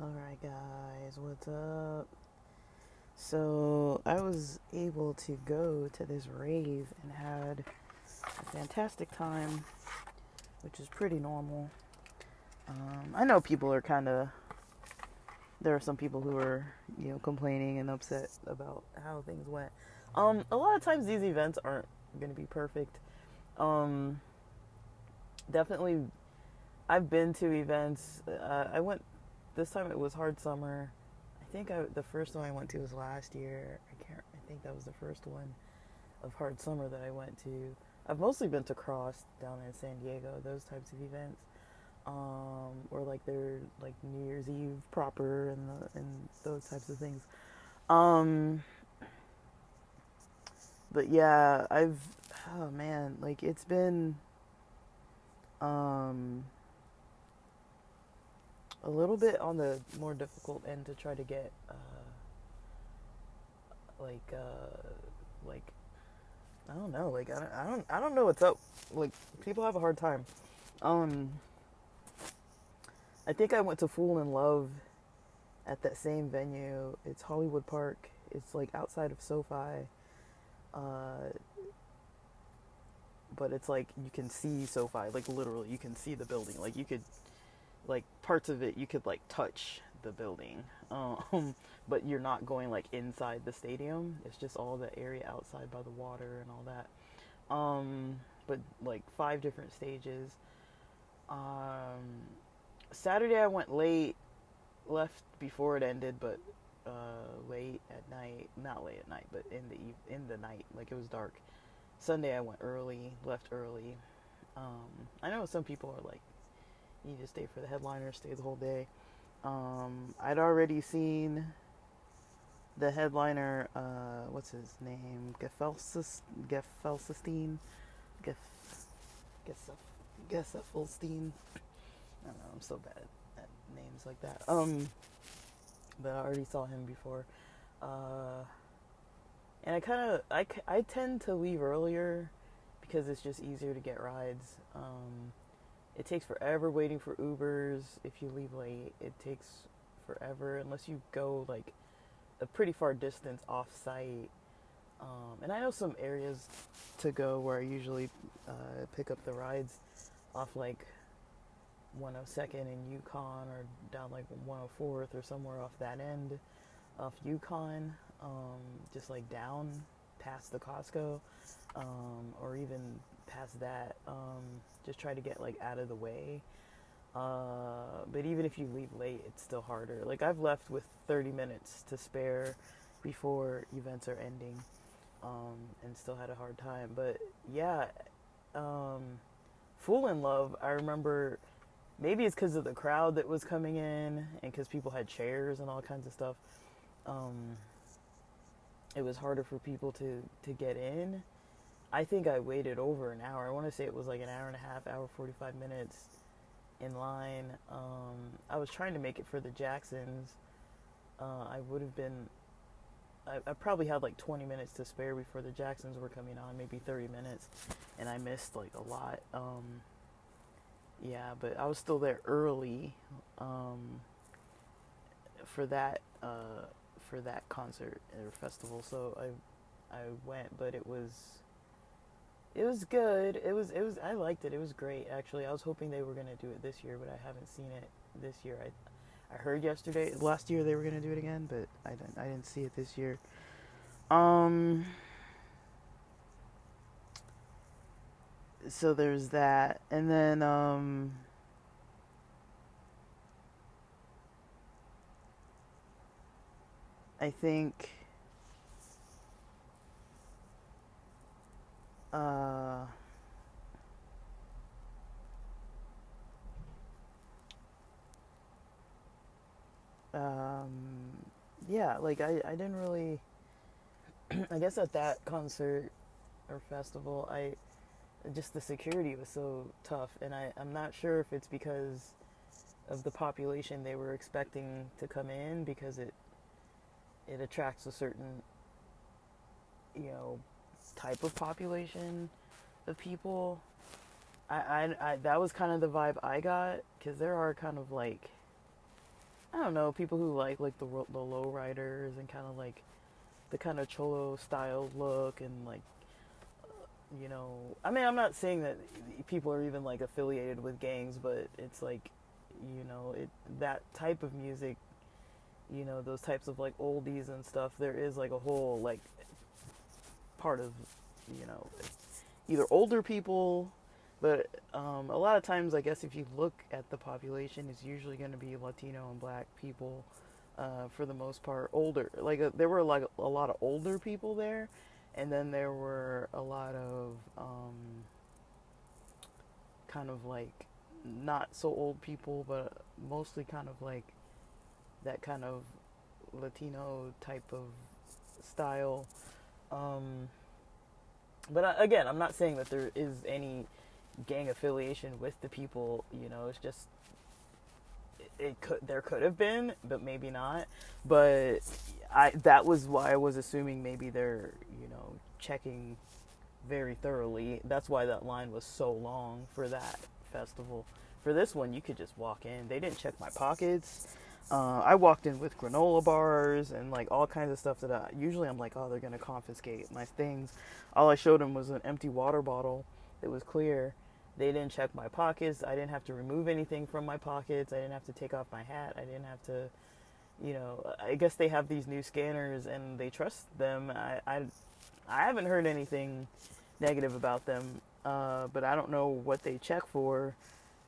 Alright, guys, what's up? So, I was able to go to this rave and had a fantastic time, which is pretty normal. I know people are kind of, there are some people who are, complaining and upset about how things went. A lot of times these events aren't going to be perfect. Um, Definitely, I've been to events. I went, this time it was Hard Summer. The first one I went to was last year. I think that was the first one of Hard Summer that I went to. I've mostly been to Cross down in San Diego, those types of events. Or like they're like New Year's Eve proper and those types of things. Um, but yeah, oh man, like it's been um a little bit on the more difficult end to try to get like like I don't know, like I don't know what's up. Like people have a hard time. Um, I think I went to Fool in Love at that same venue. It's Hollywood Park. It's like outside of SoFi, uh, but it's like you can see SoFi. Like literally, you can see the building. Like you could like parts of it you could like touch the building. But you're not going like inside the stadium. It's just all the area outside by the water and all that. But like five different stages. Um, Saturday I went late, left before it ended, but late at night. Not late at night, but in the night, like it was dark. Sunday I went early, left early. I know some people are like, you need to stay for the headliner, stay the whole day. I'd already seen the headliner. What's his name? Gefelsestein, Gef, Gesaffelstein. I don't know. I'm so bad at names like that. But I already saw him before. Uh, and I tend to leave earlier because it's just easier to get rides. It takes forever waiting for Ubers if you leave late. It takes forever unless you go like a pretty far distance off site. And I know some areas to go where I usually pick up the rides off like 102nd in Yukon or down like 104th or somewhere off that end off Yukon, just like down past the Costco, or even past that. Just try to get like out of the way. But even if you leave late, it's still harder. Like I've left with 30 minutes to spare before events are ending, and still had a hard time. But yeah, um, Fool in Love, I remember maybe it's because of the crowd that was coming in and because people had chairs and all kinds of stuff. Um, it was harder for people to get in. I think I waited over an hour. I want to say it was like an hour and a half, hour 45 minutes in line. I was trying to make it for the Jacksons. I would have been. I probably had like 20 minutes to spare before the Jacksons were coming on, maybe 30 minutes, and I missed like a lot. Yeah, but I was still there early for that for that concert or festival. So I went, but it was good. It was I liked it. It was great actually. I was hoping they were gonna do it this year, but I haven't seen it this year. I heard last year they were gonna do it again, but I didn't see it this year. Um, so there's that, and then I think uh um yeah, like I didn't really I guess at that concert or festival, I just the security was so tough, and I'm not sure if it's because of the population they were expecting to come in because it attracts a certain you know type of population of people. I that was kind of the vibe I got because there are kind of like I don't know, people who like the low riders and kind of like the kind of cholo style look and like, you know, I mean, I'm not saying that people are even like affiliated with gangs, but it's like, you know, it that type of music, you know, those types of like oldies and stuff, there is like a whole like part of, you know, either older people, but a lot of times I guess if you look at the population, it's usually going to be Latino and black people, for the most part. Older, like there were like a lot of older people there, and then there were a lot of kind of like not so old people, but mostly kind of like that kind of Latino type of style. Um, but again, I'm not saying that there is any gang affiliation with the people. You know, it's just there could have been, but maybe not. But that was why I was assuming maybe they're, you know, checking very thoroughly. That's why that line was so long for that festival. For this one, you could just walk in. They didn't check my pockets. I walked in with granola bars and like all kinds of stuff that usually I'm like, oh, they're gonna confiscate my things. All I showed them was an empty water bottle that was clear. They didn't check my pockets. I didn't have to remove anything from my pockets. I didn't have to take off my hat. I didn't have to, you know, I guess they have these new scanners and they trust them. I haven't heard anything negative about them, but I don't know what they check for.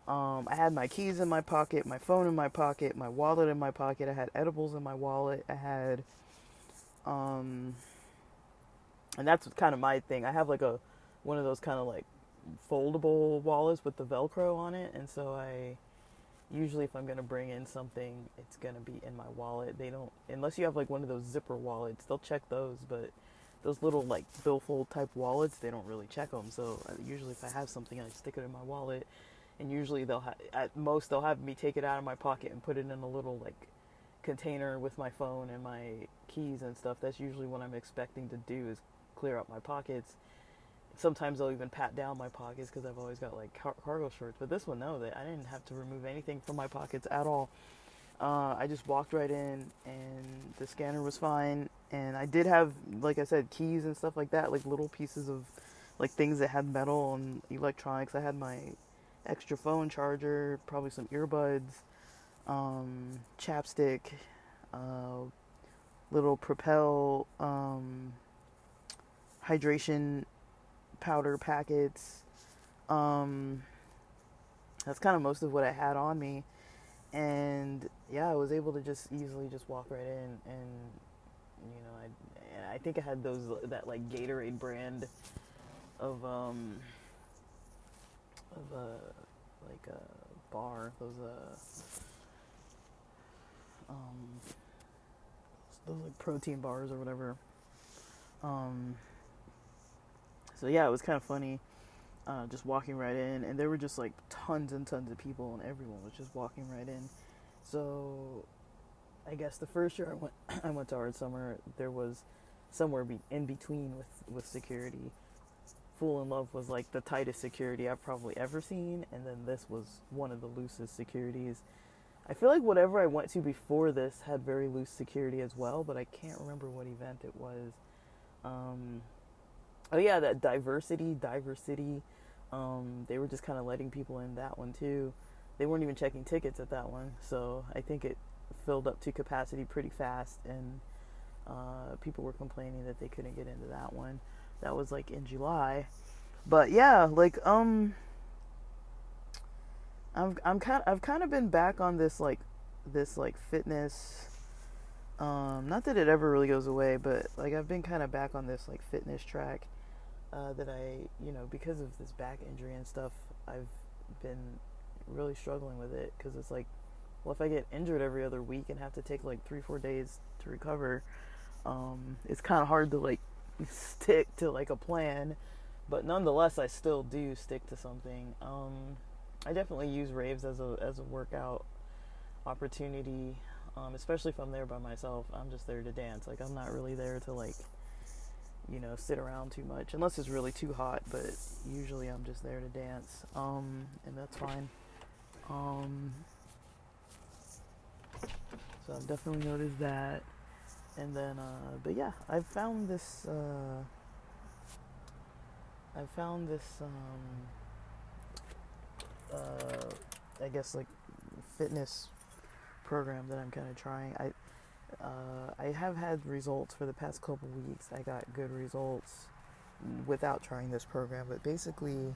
I had my keys in my pocket, my phone in my pocket, my wallet in my pocket. I had edibles in my wallet. I had, and that's kind of my thing. I have like one of those kind of like foldable wallets with the Velcro on it. And so usually if I'm going to bring in something, it's going to be in my wallet. They don't, unless you have like one of those zipper wallets, they'll check those, but those little like billfold type wallets, they don't really check them. So usually if I have something, I stick it in my wallet. And usually at most they'll have me take it out of my pocket and put it in a little like container with my phone and my keys and stuff. That's usually what I'm expecting to do, is clear out my pockets. Sometimes they'll even pat down my pockets because I've always got like cargo shorts. But this one, no, I didn't have to remove anything from my pockets at all. I just walked right in and the scanner was fine. And I did have, like I said, keys and stuff like that, like little pieces of like things that had metal and electronics. I had my extra phone charger, probably some earbuds, chapstick, little Propel hydration powder packets. That's kind of most of what I had on me. And yeah, I was able to just easily just walk right in, and you know, I think I had that like Gatorade brand of like a bar, those like protein bars or whatever. So yeah, it was kind of funny, just walking right in, and there were just like tons and tons of people, and everyone was just walking right in. So I guess the first year I went to Art Summer, there was somewhere in between with security. Fool in Love was like the tightest security I've probably ever seen, and then this was one of the loosest securities. I feel like whatever I went to before this had very loose security as well, but I can't remember what event it was. Oh yeah, that diversity. They were just kind of letting people in that one too. They weren't even checking tickets at that one, so I think it filled up to capacity pretty fast, and people were complaining that they couldn't get into that one. That was like in July. But yeah, like I've kind of been back on this fitness, not that it ever really goes away, but like I've been kind of back on this like fitness track, that I, you know, because of this back injury and stuff, I've been really struggling with it, because it's like, well, if I get injured every other week and have to take like 3-4 days to recover, it's kind of hard to like stick to like a plan, but nonetheless I still do stick to something. I definitely use raves as a workout opportunity, especially if I'm there by myself. I'm just there to dance. Like I'm not really there to like, you know, sit around too much unless it's really too hot, but usually I'm just there to dance, and that's fine. So I've definitely noticed that. And then, but yeah, I guess like fitness program that I'm kind of trying. I have had results for the past couple weeks. I got good results without trying this program, but basically,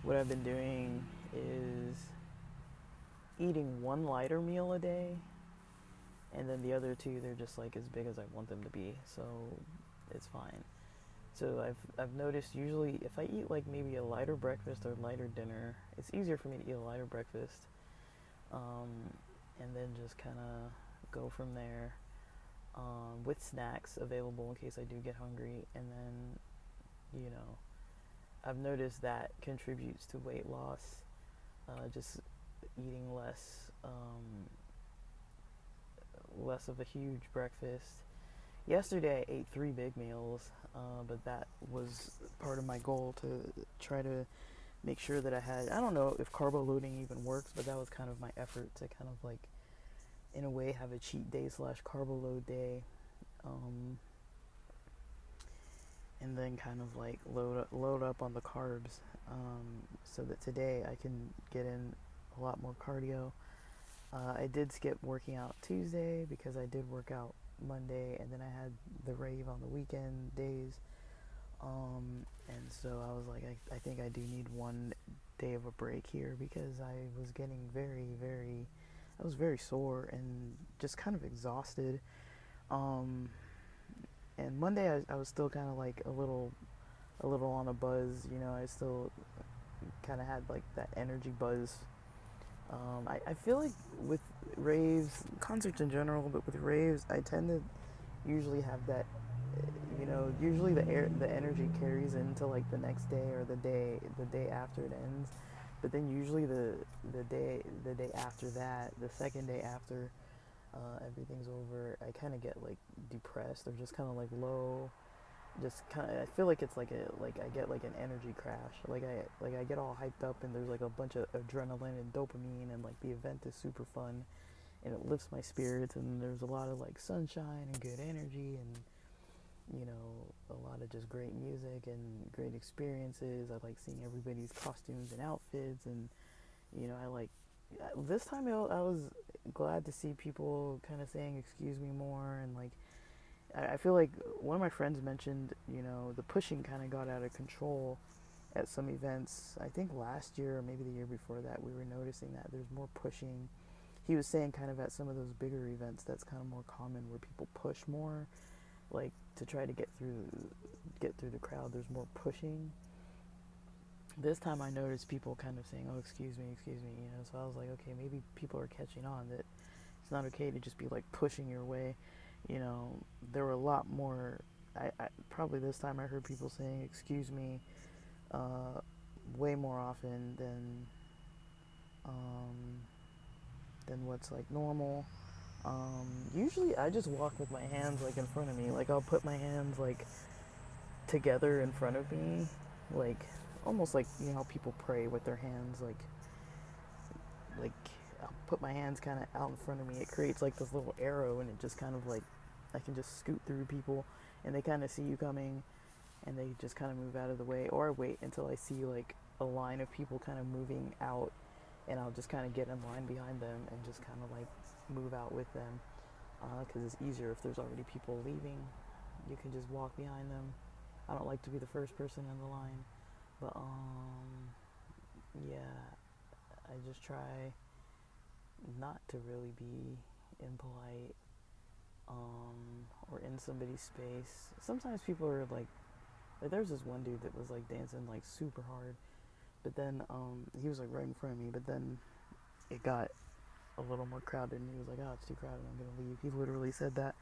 what I've been doing is eating one lighter meal a day, and then the other two they're just like as big as I want them to be, so it's fine. So I've noticed usually if I eat like maybe a lighter breakfast or lighter dinner, it's easier for me to eat a lighter breakfast, um, and then just kind of go from there, with snacks available in case I do get hungry, and then you know I've noticed that contributes to weight loss. Just eating less of a huge breakfast. Yesterday I ate 3 big meals, but that was part of my goal to try to make sure that I had. I don't know if carbo loading even works, but that was kind of my effort to kind of like, in a way, have a cheat day slash carbo load day, um, and then kind of like load up on the carbs, so that today I can get in a lot more cardio. I did skip working out Tuesday because I did work out Monday, and then I had the rave on the weekend days. And so I was like, I think I do need one day of a break here because I was getting I was very sore and just kind of exhausted. Um, and Monday I was still kind of like a little on a buzz, I still kind of had like that energy buzz. I feel like with raves, concerts in general, but with raves, I tend to usually have that. Usually the energy carries into like the next day or the day after it ends. But then usually the day after that, the second day after everything's over, I kind of get like depressed or just kind of like low. Just kind of, I feel like it's like I get like an energy crash. I get all hyped up and there's like a bunch of adrenaline and dopamine, and like the event is super fun and it lifts my spirits, and there's a lot of like sunshine and good energy, and a lot of just great music and great experiences. I like seeing everybody's costumes and outfits, and I like this time I was glad to see people kind of saying excuse me more, and like I feel like one of my friends mentioned, the pushing kind of got out of control at some events. I think last year or maybe the year before that, we were noticing that there's more pushing. He was saying kind of at some of those bigger events, that's kind of more common where people push more, like to try to get through the crowd. There's more pushing. This time I noticed people kind of saying, "Oh, excuse me," So I was like, okay, maybe people are catching on that it's not okay to just be like pushing your way. There were a lot more. I probably this time I heard people saying "excuse me" way more often than what's like normal. Usually I just walk with my hands like in front of me. Like I'll put my hands like together in front of me, like almost like how people pray with their hands, like I'll put my hands kind of out in front of me. It creates like this little arrow, and it just kind of like I can just scoot through people, and they kind of see you coming, and they just kind of move out of the way. Or I wait until I see like a line of people kind of moving out, and I'll just kind of get in line behind them and just kind of like move out with them, because it's easier if there's already people leaving. You can just walk behind them. I don't like to be the first person in the line, but yeah, I just try not to really be impolite, or in somebody's space. Sometimes people are like there's this one dude that was like dancing like super hard, but then he was like right in front of me, but then it got a little more crowded, and he was like, "Oh, it's too crowded, I'm gonna leave." He literally said that.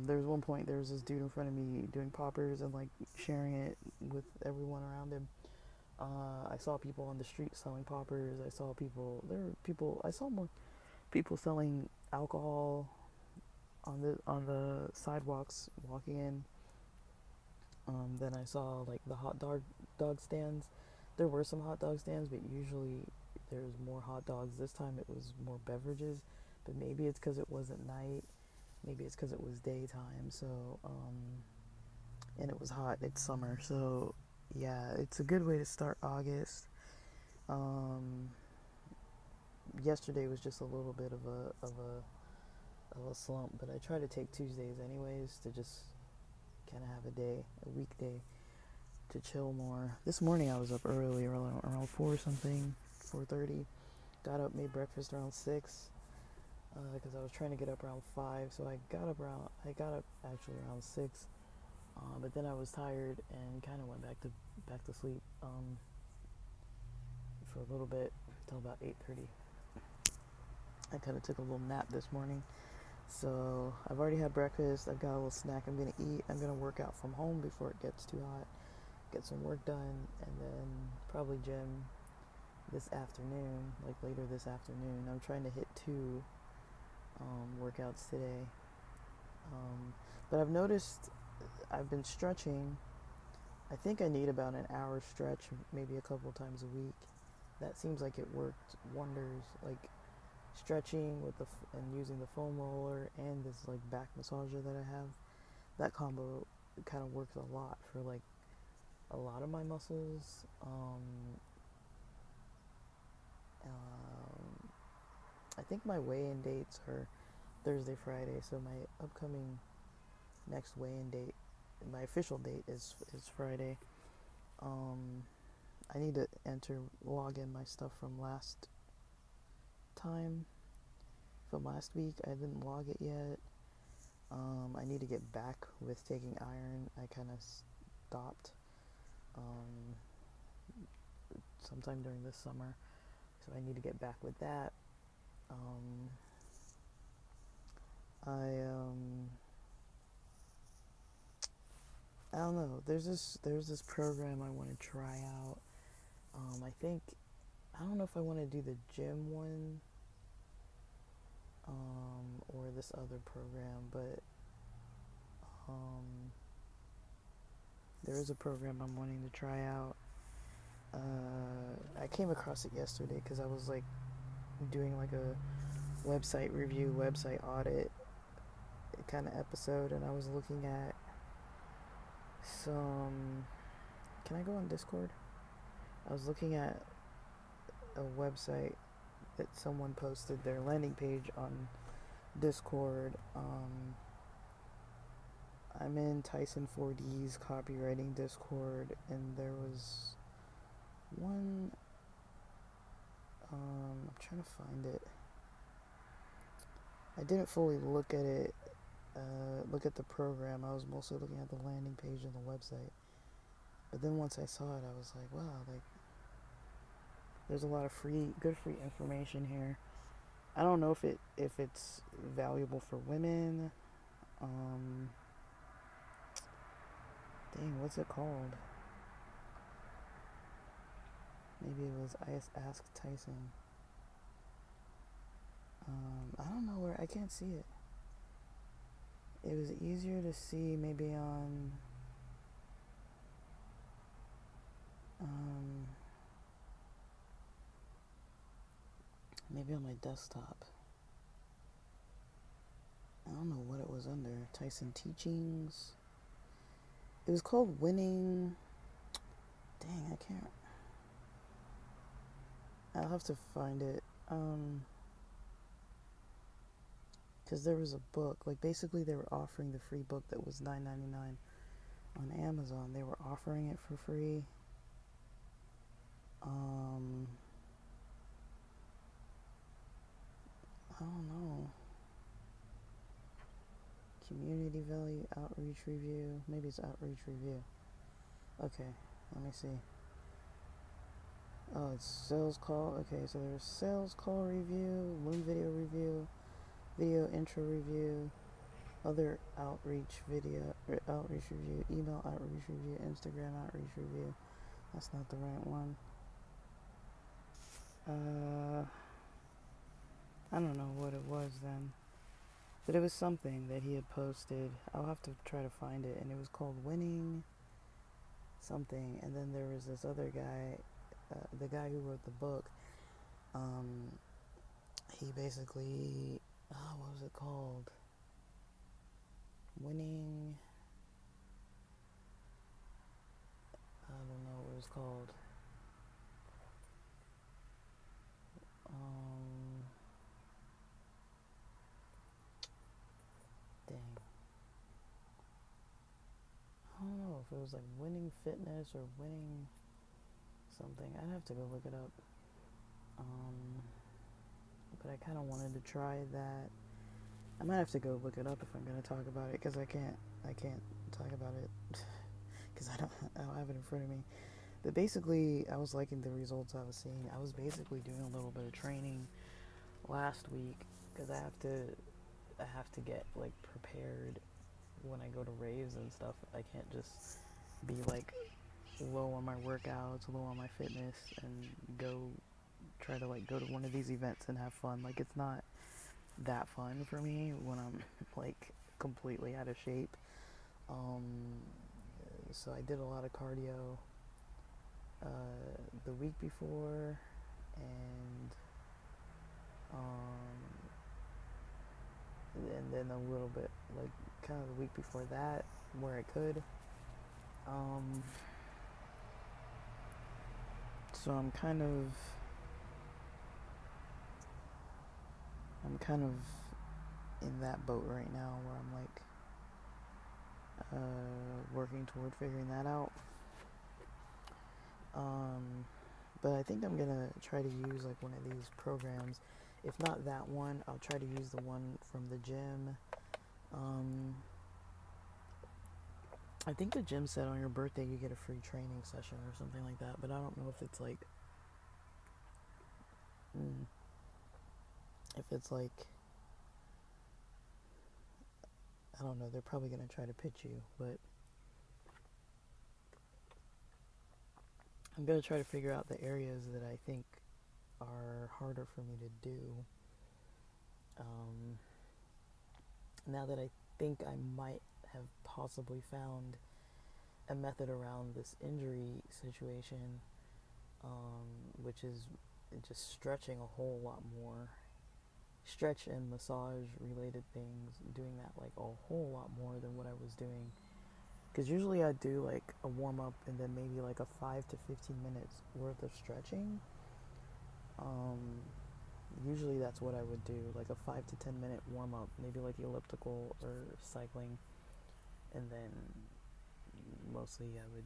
There was one point there was this dude in front of me doing poppers and like sharing it with everyone around him. I saw people on the street selling poppers. I saw more people selling alcohol on the sidewalks walking in. Then I saw like the dog stands. There were some hot dog stands, but usually there's more hot dogs. This time it was more beverages, but maybe it's because it wasn't night. Maybe it's because it was daytime. So, and it was hot. It's summer. So, yeah, it's a good way to start August. Yesterday was just a little bit of a slump, but I try to take Tuesdays anyways to just kind of have a weekday to chill more. This morning I was up early, around 4 something, 4:30. Got up, made breakfast around 6, because I was trying to get up around 5. So I got up actually around 6, but then I was tired and kind of went back to sleep for a little bit until about 8:30. I kind of took a little nap this morning. So I've already had breakfast. I've got a little snack I'm gonna eat. I'm gonna work out from home before it gets too hot. Get some work done, and then probably gym this afternoon, like later this afternoon. I'm trying to hit 2 workouts today. But I've noticed I've been stretching. I think I need about an hour stretch, maybe a couple times a week. That seems like it worked wonders. Like stretching and using the foam roller and this like back massager that I have. That combo kind of works a lot for like a lot of my muscles. I think my weigh-in dates are Thursday, Friday, so my upcoming next weigh-in date, my official date is Friday. I need to log in my stuff from last week. I didn't log it yet. I need to get back with taking iron. I kind of stopped sometime during this summer, so I need to get back with that. I don't know. There's this program I want to try out. I don't know if I want to do the gym one, or this other program, but there is a program I'm wanting to try out. I came across it yesterday because I was like doing like a website review, website audit kind of episode, and I was looking at some. Can I go on Discord? I was looking at a website that someone posted their landing page on Discord. I'm in Tyson 4D's copywriting Discord, and there was one. I'm trying to find it. I didn't fully look at it, look at the program. I was mostly looking at the landing page and the website. But then once I saw it, I was like, wow, like, there's a lot of good free information here. I don't know if it's valuable for women. Dang, what's it called? Maybe it was Ask Tyson. I don't know where, I can't see it. It was easier to see maybe on maybe on my desktop. I don't know what it was under. Tyson Teachings. It was called Winning. Dang, I can't. I'll have to find it. Because there was a book. Like, basically, they were offering the free book that was $9.99 on Amazon. They were offering it for free. I don't know. Community value, outreach review. Maybe it's outreach review. Okay, let me see. Oh, it's sales call. Okay, so there's sales call review, Loom video review, video intro review, other outreach review, email outreach review, Instagram outreach review. That's not the right one. I don't know what it was then. But it was something that he had posted. I'll have to try to find it. And it was called Winning something. And then there was this other guy, the guy who wrote the book. He basically what was it called? Winning. I don't know what it was called. Um, Dang. I don't know if it was like winning fitness or winning something. I'd have to go look it up. But I kind of wanted to try that. I might have to go look it up if I'm gonna talk about it, because I can't talk about it because I don't have it in front of me. But basically, I was liking the results I was seeing. I was basically doing a little bit of training last week because I have to get like prepared when I go to raves and stuff. I can't just be like low on my workouts, low on my fitness, and try to like go to one of these events and have fun. Like, it's not that fun for me when I'm like completely out of shape. Um, so I did a lot of cardio the week before, and um, and then a little bit like kind of the week before that where I could. Um, so I'm kind of in that boat right now where I'm like working toward figuring that out. But I think I'm gonna try to use like one of these programs. If not that one, I'll try to use the one from the gym. I think the gym said on your birthday you get a free training session or something like that, but I don't know if it's like, mm, if it's like, I don't know, they're probably gonna try to pitch you, but I'm gonna try to figure out the areas that I think are harder for me to do. Um, Now that I think I might have possibly found a method around this injury situation, which is just stretching a whole lot more. Stretch and massage related things, doing that like a whole lot more than what I was doing. Because usually I do like a warm up and then maybe like a 5 to 15 minutes worth of stretching. Um, Usually that's what I would do, like a 5 to 10 minute warm up, maybe like elliptical or cycling, and then mostly I would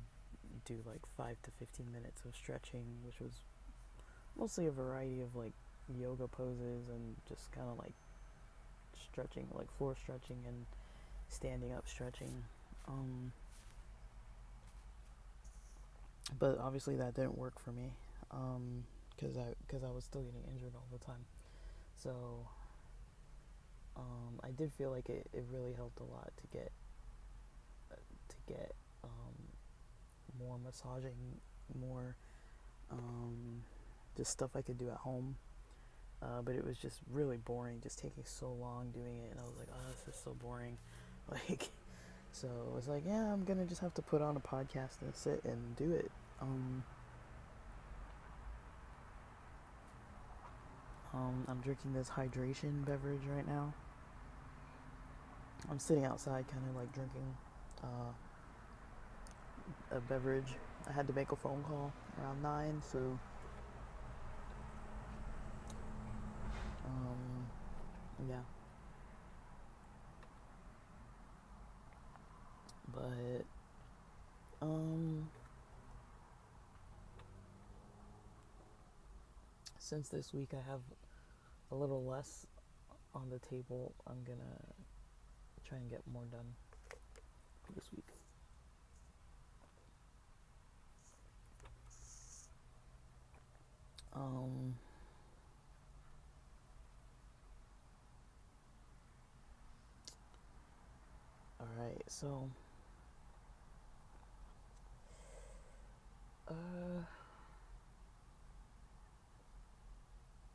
do like 5 to 15 minutes of stretching, which was mostly a variety of like yoga poses and just kind of like stretching, like floor stretching and standing up stretching. But obviously that didn't work for me, because I was still getting injured all the time. So I did feel like it really helped a lot to get more massaging, more just stuff I could do at home. But it was just really boring, just taking so long doing it, and I was like, oh, this is so boring. Like, so I was like, yeah, I'm gonna just have to put on a podcast and sit and do it. I'm drinking this hydration beverage right now. I'm sitting outside, kind of like drinking a beverage. I had to make a phone call around 9, so yeah. But since this week I have a little less on the table, I'm gonna try and get more done this week. All right, so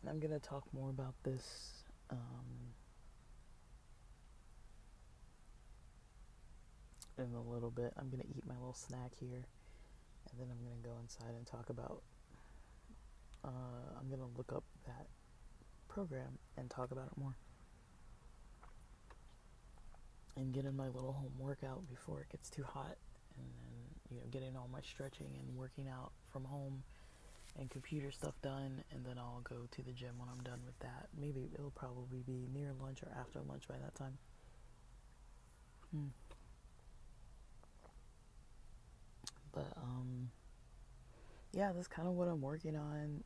I'm gonna talk more about this in a little bit. I'm gonna eat my little snack here, and then I'm gonna go inside and talk about. I'm gonna look up that program and talk about it more. and getting my little home workout before it gets too hot, and then getting all my stretching and working out from home and computer stuff done, and then I'll go to the gym when I'm done with that. Maybe it'll probably be near lunch or after lunch by that time. But yeah, that's kind of what I'm working on.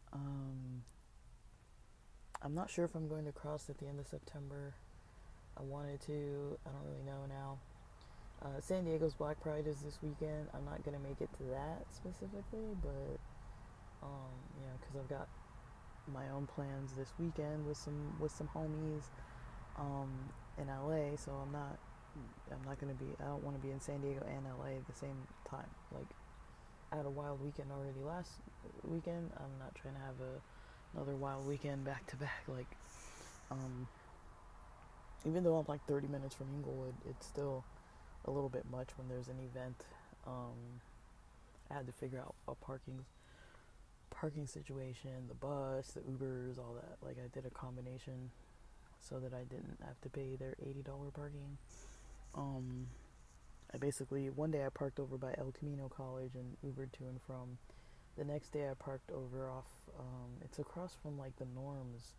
I'm not sure if I'm going to cross at the end of September. I wanted to. I don't really know now. San Diego's Black Pride is this weekend. I'm not gonna make it to that specifically, but because I've got my own plans this weekend with some homies in LA. So I'm not gonna be. I don't want to be in San Diego and LA at the same time. Like, I had a wild weekend already last weekend. I'm not trying to have another wild weekend back to back. Like, even though I'm like 30 minutes from Inglewood, it's still a little bit much when there's an event. I had to figure out a parking situation, the bus, the Ubers, all that. Like, I did a combination so that I didn't have to pay their $80 parking. I basically, one day I parked over by El Camino College and Ubered to and from. The next day I parked over off, it's across from like the Norms.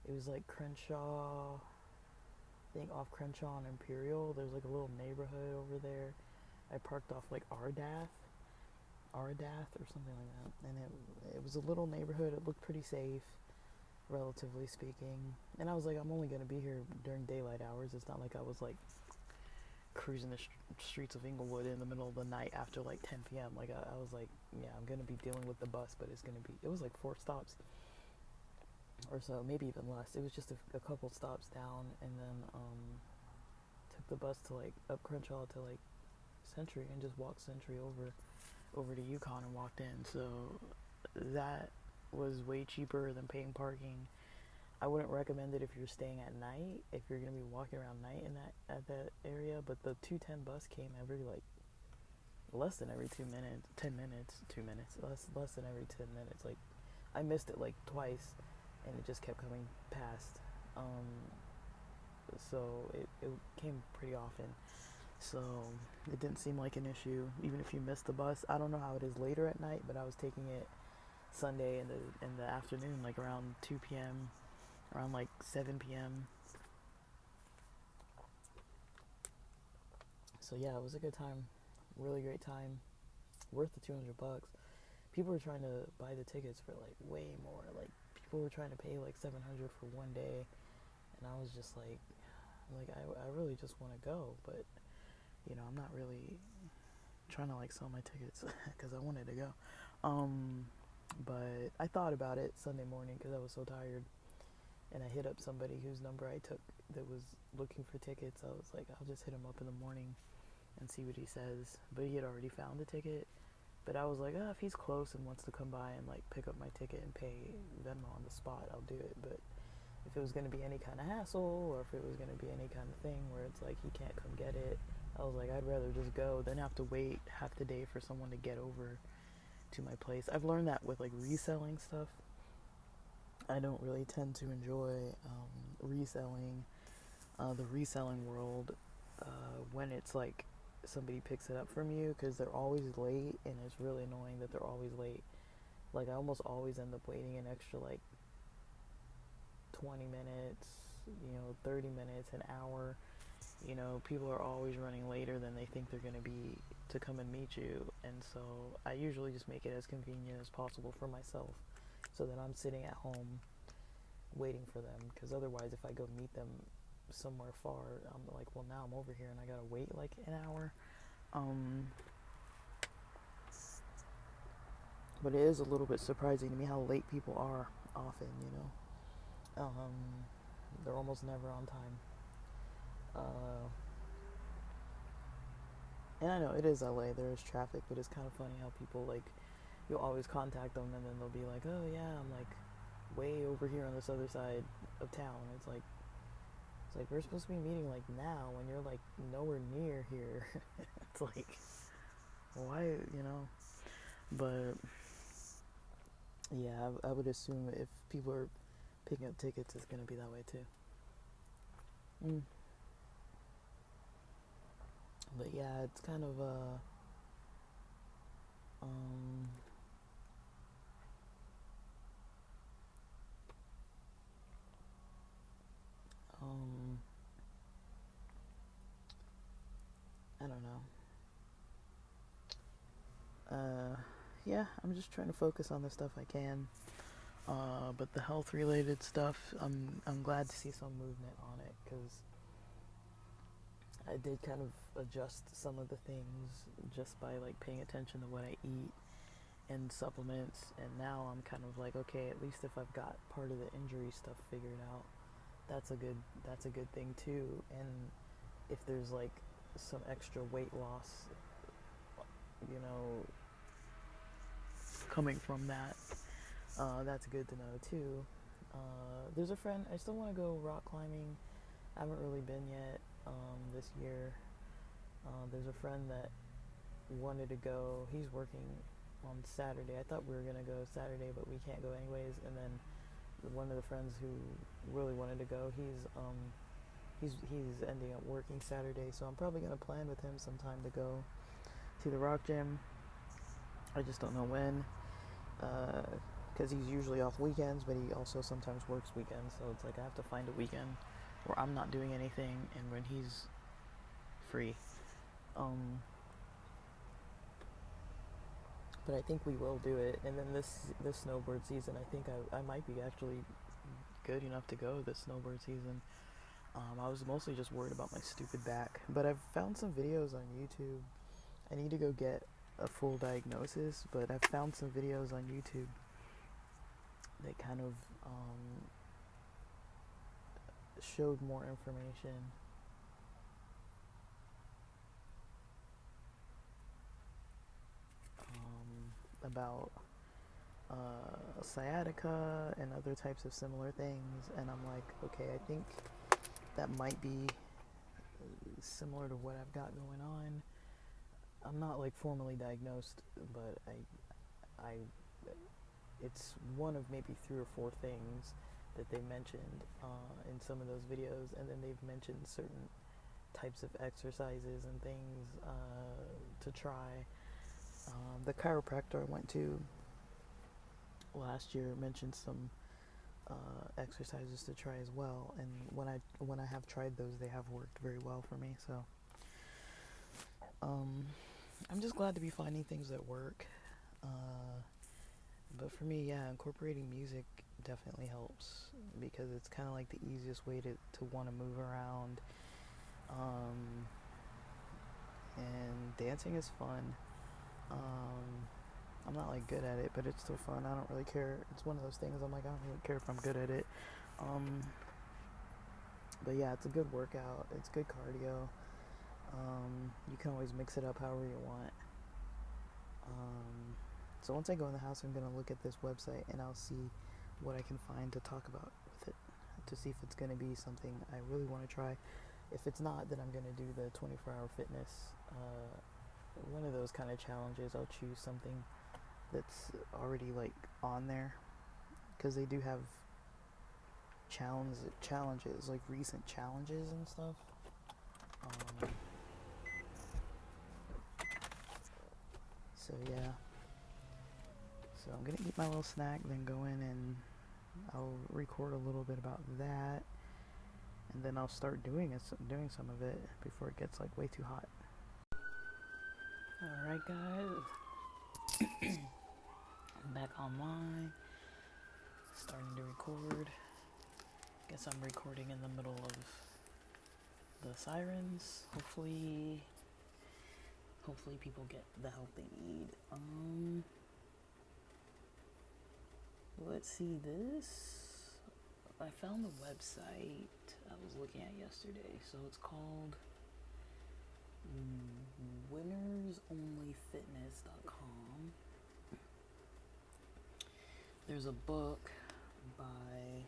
It was like Crenshaw, I think off Crenshaw and Imperial. There's like a little neighborhood over there. I parked off like Ardath or something like that. And it was a little neighborhood. It looked pretty safe, relatively speaking. And I was like, I'm only going to be here during daylight hours. It's not like I was like cruising the streets of Inglewood in the middle of the night after like 10 p.m. Like, I was like, yeah, I'm going to be dealing with the bus, but it was like 4 stops or so, maybe even less. It was just a couple stops down, and then took the bus to like up Crenshaw to like Century, and just walked Century over to Yukon and walked in. So that was way cheaper than paying parking. I wouldn't recommend it if you're staying at night, if you're gonna be walking around night at that area. But the 210 bus came every like less than every 2 minutes, 10 minutes, 2 minutes, less than every 10 minutes. Like, I missed it like twice, and it just kept coming past. So it came pretty often. So it didn't seem like an issue, even if you missed the bus. I don't know how it is later at night, but I was taking it Sunday in the afternoon, like around 2 p.m., around like 7 p.m. So yeah, it was a good time, really great time, worth the $200. People were trying to buy the tickets for like way more. Like, people were trying to pay like $700 for one day, and I was just like I really just want to go, but I'm not really trying to like sell my tickets because I wanted to go. But I thought about it Sunday morning because I was so tired, and I hit up somebody whose number I took that was looking for tickets. I was like, I'll just hit him up in the morning and see what he says. But he had already found a ticket. But I was like, if he's close and wants to come by and like pick up my ticket and pay Venmo on the spot, I'll do it. But if it was going to be any kind of hassle, or if it was going to be any kind of thing where it's like he can't come get it, I was like, I'd rather just go than have to wait half the day for someone to get over to my place. I've learned that with like reselling stuff. I don't really tend to enjoy reselling, the reselling world, when it's like somebody picks it up from you, because they're always late, and it's really annoying that they're always late. Like, I almost always end up waiting an extra like 20 minutes, 30 minutes, an hour. People are always running later than they think they're going to be to come and meet you. And so I usually just make it as convenient as possible for myself, so that I'm sitting at home waiting for them. Because otherwise, if I go meet them somewhere far, I'm like, well, now I'm over here and I got to wait like an hour. But it is a little bit surprising to me how late people are often, they're almost never on time. And I know it is LA, there is traffic, but it's kind of funny how people, like, you'll always contact them, and then they'll be like, oh yeah, I'm like way over here on this other side of town. It's like we're supposed to be meeting like now, when you're like nowhere near here. It's like, why, but yeah, I would assume if people are picking up tickets, it's gonna be that way too. But yeah, it's kind of um, um, I don't know. Yeah, I'm just trying to focus on the stuff I can. But the health related stuff, I'm glad to see some movement on it, because I did kind of adjust some of the things just by like paying attention to what I eat and supplements, and now I'm kind of like, okay, at least if I've got part of the injury stuff figured out, that's a good thing too. And if there's like some extra weight loss, you know, coming from that, that's good to know too. There's a friend, I still want to go rock climbing. I haven't really been yet this year. There's a friend that wanted to go. He's working on Saturday. I thought we were gonna go Saturday, but we can't go anyways. And then one of the friends who really wanted to go, he's ending up working Saturday, so I'm probably gonna plan with him sometime to go to the rock gym. I just don't know when, because he's usually off weekends, but he also sometimes works weekends. So it's like I have to find a weekend where I'm not doing anything and when he's free. But I think we will do it. And then this snowboard season, I think I might be actually good enough to go this snowboard season. I was mostly just worried about my stupid back, but I've found some videos on YouTube. I need to go get a full diagnosis, but I've found some videos on YouTube that kind of showed more information about sciatica and other types of similar things, and I'm like, okay, I think that might be similar to what I've got going on. I'm not like formally diagnosed, but I it's one of maybe 3 or 4 things that they mentioned in some of those videos, and then they've mentioned certain types of exercises and things to try. The chiropractor I went to last year mentioned some exercises to try as well, and when I have tried those, they have worked very well for me. So I'm just glad to be finding things that work. But for me, yeah, incorporating music definitely helps, because it's kind of like the easiest way to want to move around. And dancing is fun. I'm not like good at it, but it's still fun. I don't really care. It's one of those things I'm like, I don't really care if I'm good at it. But yeah, it's a good workout. It's good cardio. You can always mix it up however you want. So once I go in the house, I'm going to look at this website and I'll see what I can find to talk about with it, to see if it's going to be something I really want to try. If it's not, then I'm going to do the 24-hour fitness, one of those kind of challenges. I'll choose something that's already like on there, because they do have challenges, like recent challenges and stuff. So yeah. So I'm gonna eat my little snack, then go in and I'll record a little bit about that, and then I'll start doing some of it before it gets like way too hot. Alright guys, I'm back online, starting to record. Guess I'm recording in the middle of the sirens. Hopefully people get the help they need. Let's see this. I found the website I was looking at yesterday. So it's called winnersonlyfitness.com. There's a book by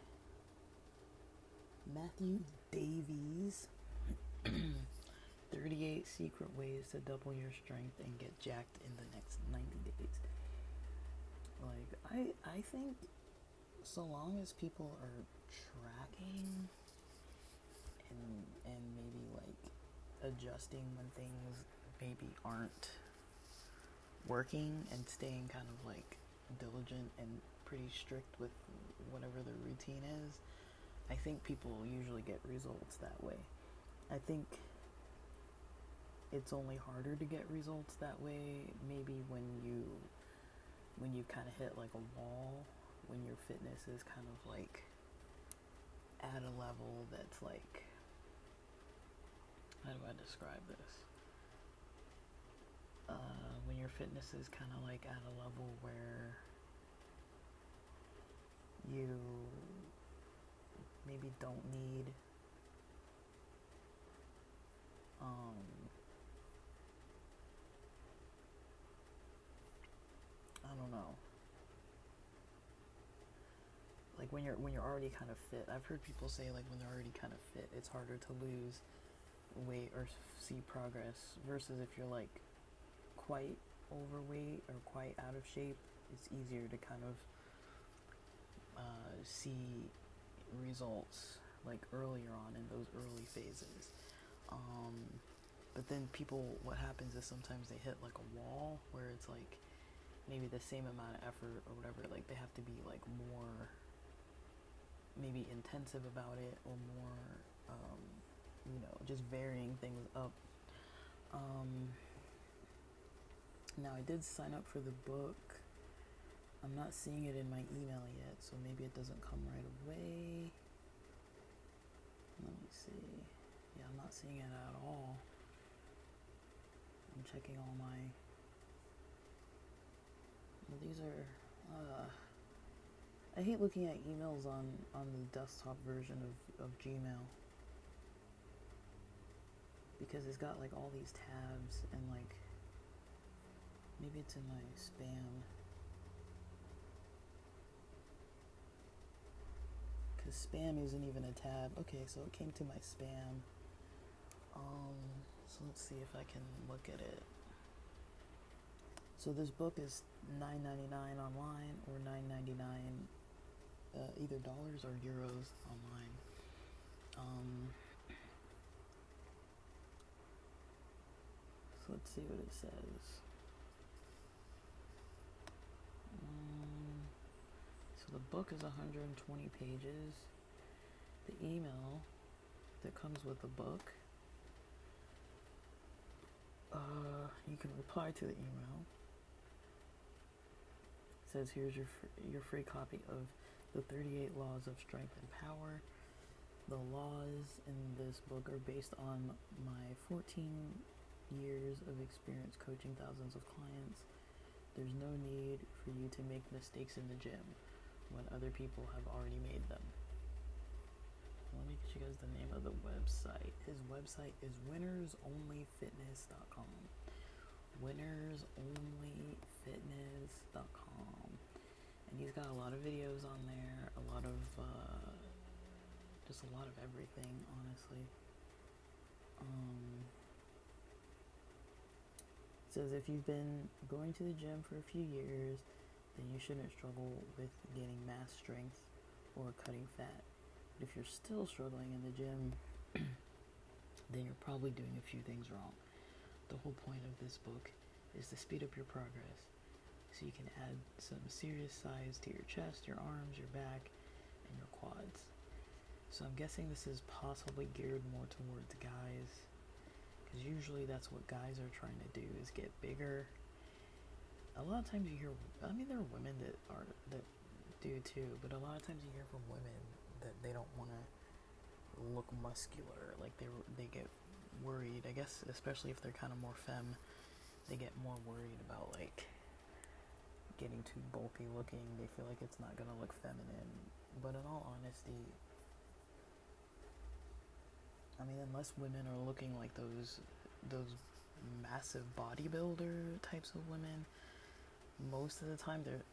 Matthew Davies, 38 Secret Ways to Double Your Strength and Get Jacked in the Next 90 Days. Like, I think so long as people are tracking and maybe like adjusting when things maybe aren't working and staying kind of like diligent and pretty strict with whatever the routine is, I think people usually get results that way. I think it's only harder to get results that way maybe when you kind of hit like a wall, when your fitness is kind of like at a level that's like, how do I describe this? When your fitness is kind of like at a level where you maybe don't need I don't know, like when you're already kind of fit. I've heard people say like when they're already kind of fit, it's harder to lose weight or see progress versus if you're like quite overweight or quite out of shape, it's easier to kind of see results like earlier on in those early phases. But then people, what happens is sometimes they hit like a wall where it's like maybe the same amount of effort or whatever, like they have to be like more maybe intensive about it or more, just varying things up. Now I did sign up for the book. I'm not seeing it in my email yet, so maybe it doesn't come right away. Let me see. Yeah, I'm not seeing it at all. I'm checking all my... Well, these are... I hate looking at emails on the desktop version of Gmail. Because it's got like all these tabs and like... Maybe it's in my spam. Because spam isn't even a tab. Okay, so it came to my spam. So let's see if I can look at it. So this book is $9.99 online or $9.99 either dollars or euros online. So let's see what it says. So the book is 120 pages. The email that comes with the book, you can reply to the email. It says here's your free copy of the 38 Laws of Strength and Power. The laws in this book are based on my 14 years of experience coaching thousands of clients. There's no need for you to make mistakes in the gym when other people have already made them. Let me get you guys the name of the website. His website is winnersonlyfitness.com. winnersonlyfitness.com. And he's got a lot of videos on there, a lot of just a lot of everything, honestly. It says if you've been going to the gym for a few years, then you shouldn't struggle with gaining mass strength or cutting fat. But if you're still struggling in the gym, then you're probably doing a few things wrong. The whole point of this book is to speed up your progress so you can add some serious size to your chest, your arms, your back, and your quads. So I'm guessing this is possibly geared more towards guys, because usually that's what guys are trying to do, is get bigger. A lot of times you hear, I mean, there are women that do too, but a lot of times you hear from women that they don't want to look muscular, like they get worried, I guess, especially if they're kind of more femme, they get more worried about like getting too bulky looking. They feel like it's not gonna look feminine. But in all honesty, I mean, unless women are looking like those massive bodybuilder types of women, most of the time they're,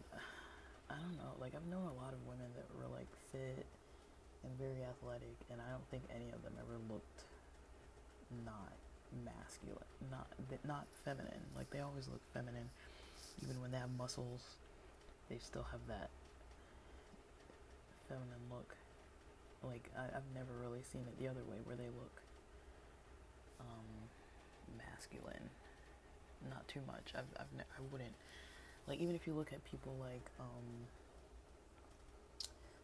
I don't know, like I've known a lot of women that were like fit and very athletic, and I don't think any of them ever looked not masculine, not feminine. Like they always look feminine, even when they have muscles, they still have that feminine look. Like I've never really seen it the other way, where they look masculine. Not too much. I wouldn't, like, even if you look at people like,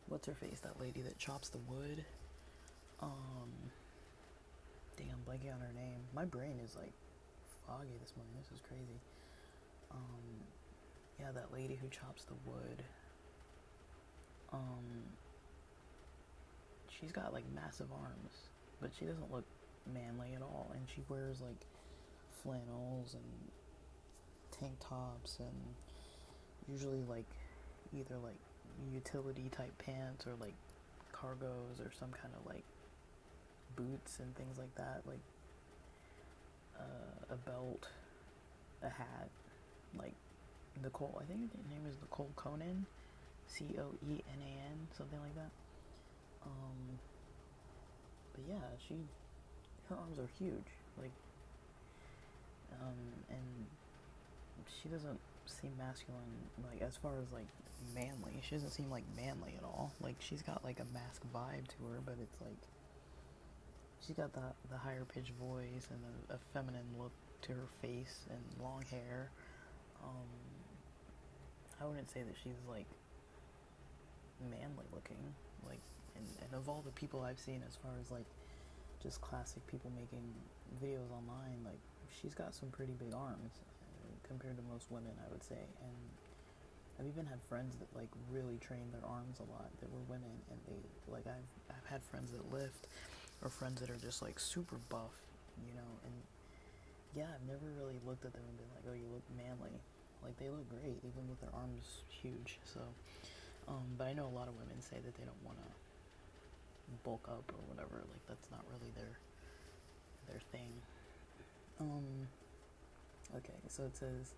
what's her face, that lady that chops the wood, dang, I'm blanking on her name. My brain is like foggy this morning. This is crazy. Yeah, that lady who chops the wood. She's got like massive arms, but she doesn't look manly at all. And she wears like flannels and tank tops and usually like either like utility type pants or like cargos or some kind of like boots and things like that, like a belt, a hat, like Nicole, I think her name is Nicole Conan, Coenan, something like that. But yeah, her arms are huge, like, and she doesn't seem masculine, like, as far as like manly. She doesn't seem like manly at all. Like, she's got like a mask vibe to her, but it's like she's got the higher pitched voice and a feminine look to her face and long hair. I wouldn't say that she's like manly looking, like, and of all the people I've seen as far as like just classic people making videos online, like, she's got some pretty big arms compared to most women, I would say. And I've even had friends that like really train their arms a lot that were women, and they like, I've had friends that lift, or friends that are just like super buff, you know. And yeah, I've never really looked at them and been like, oh, you look manly. Like, they look great even with their arms huge. So but I know a lot of women say that they don't want to bulk up or whatever. Like, that's not really their thing. Okay, so it says,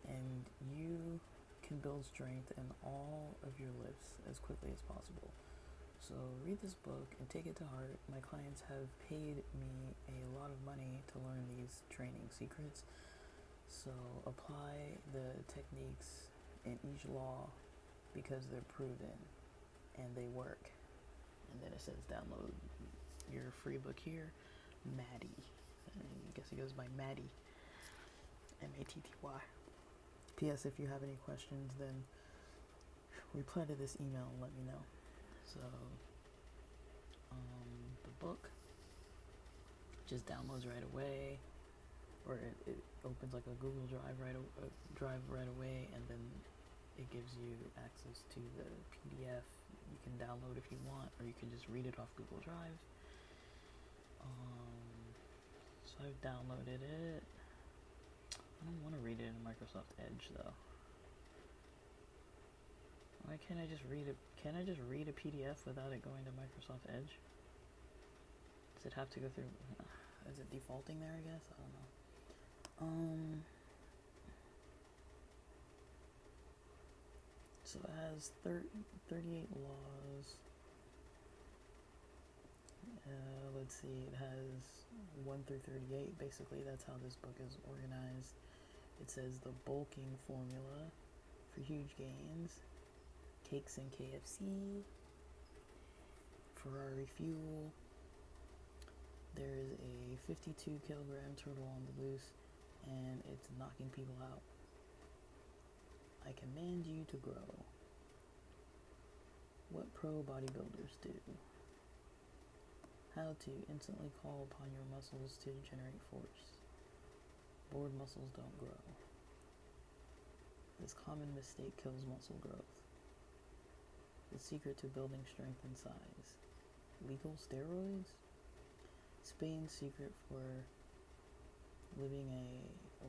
and you can build strength in all of your lifts as quickly as possible. So read this book and take it to heart. My clients have paid me a lot of money to learn these training secrets. So apply the techniques in each law because they're proven and they work. And then it says download your free book here, Maddie. I guess he goes by Maddie, Matty. P.S. If you have any questions, then reply to this email and let me know. So the book just downloads right away, or it opens like a Google Drive right away, and then it gives you access to the PDF. You can download if you want, or you can just read it off Google Drive. So I've downloaded it. I don't want to read it in Microsoft Edge though. Why can't I just read it? Can I just read a PDF without it going to Microsoft Edge? Does it have to go through? Is it defaulting there, I guess? I don't know. So it has 38 laws. Let's see, it has 1 through 38. Basically, that's how this book is organized. It says the bulking formula for huge gains, cakes and KFC, Ferrari fuel. There is a 52 kilogram turtle on the loose, and it's knocking people out. I command you to grow. What pro bodybuilders do. How to instantly call upon your muscles to generate force. Bored muscles don't grow. This common mistake kills muscle growth. The secret to building strength and size. Legal steroids? Spain's secret for living a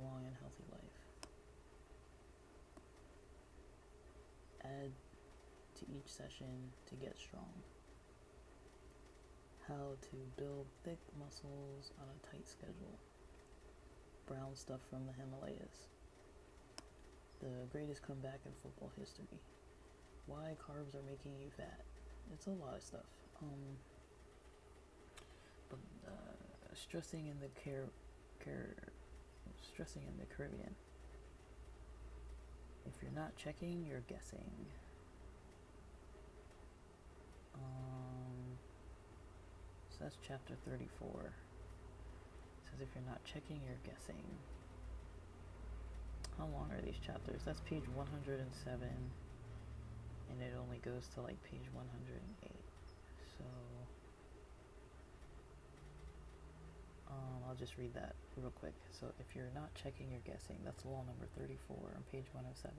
long and healthy life. Add to each session to get strong. How to build thick muscles on a tight schedule. Brown stuff from the Himalayas. The greatest comeback in football history. Why carbs are making you fat. It's a lot of stuff. But stressing in the Caribbean. If you're not checking, you're guessing. So that's chapter 34. Because if you're not checking, you're guessing. How long are these chapters? That's page 107, and it only goes to like page 108. So, I'll just read that real quick. So, if you're not checking, you're guessing. That's law number 34 on page 107.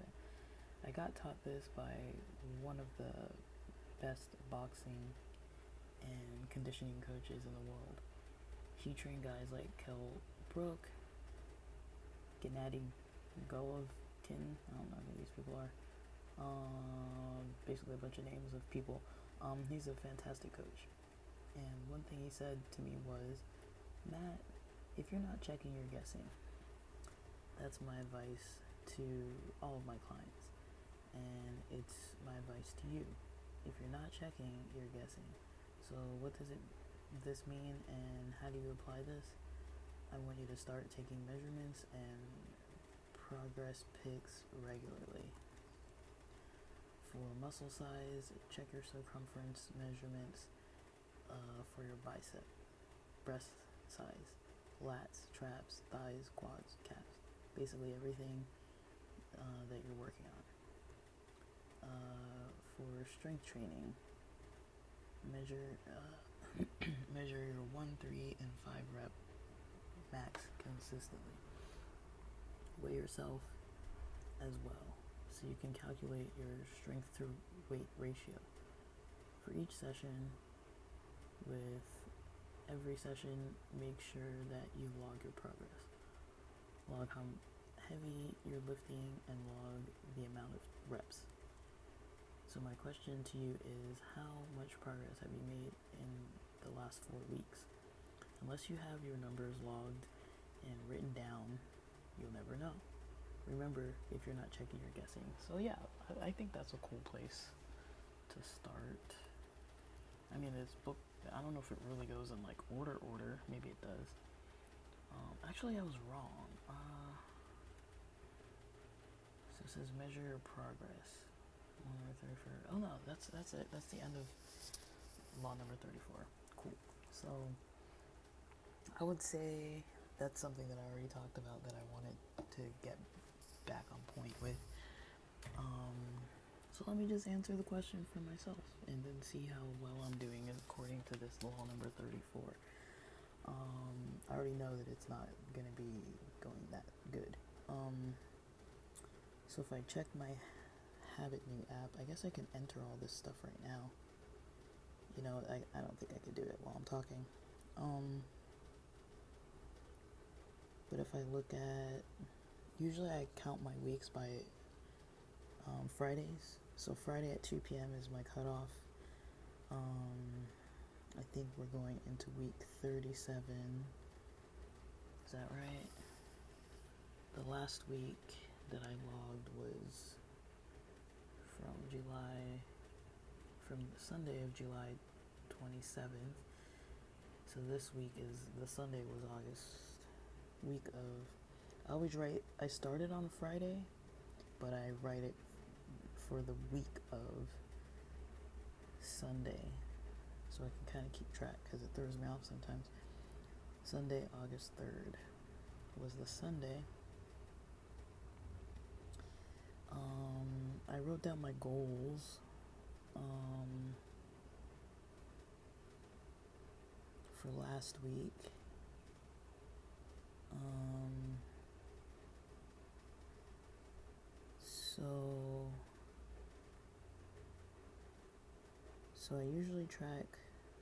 I got taught this by one of the best boxing and conditioning coaches in the world. He trained guys like Kell Brook, Gennady Golovkin, I don't know who these people are. Basically a bunch of names of people. He's a fantastic coach. And one thing he said to me was, Matt, if you're not checking, you're guessing. That's my advice to all of my clients. And it's my advice to you. If you're not checking, you're guessing. So what does this mean, and how do you apply this? I want you to start taking measurements and progress pics regularly. For muscle size, check your circumference measurements for your bicep, breast size, lats, traps, thighs, quads, calves, basically everything that you're working on. For strength training, measure your 1, 3, and 5 rep max consistently. Weigh yourself as well, so you can calculate your strength to weight ratio. For each session, with every session, make sure that you log your progress. Log how heavy you're lifting and log the amount of reps. So my question to you is, how much progress have you made in the last 4 weeks? Unless you have your numbers logged and written down, you'll never know. Remember, if you're not checking, you're guessing. So yeah, I think that's a cool place to start. I mean, this book, I don't know if it really goes in like order. Maybe it does. Actually, I was wrong. So it says measure your progress. 134. Oh no, that's it. That's the end of law number 34. Cool. So I would say that's something that I already talked about that I wanted to get back on point with. So let me just answer the question for myself and then see how well I'm doing according to this law number 34. I already know that it's not going to be going that good. So if I check my Habit New app, I guess I can enter all this stuff right now. You know, I don't think I could do it while I'm talking. But if I look at, usually I count my weeks by Fridays. So Friday at 2 p.m. is my cutoff. I think we're going into week 37. Is that right? The last week that I logged was from Sunday of July 27th. So this week the Sunday was August week of, I started on Friday, but I write it for the week of Sunday, so I can kind of keep track, because it throws me off sometimes. Sunday, August 3rd was the Sunday. I wrote down my goals. For last week. So I usually track.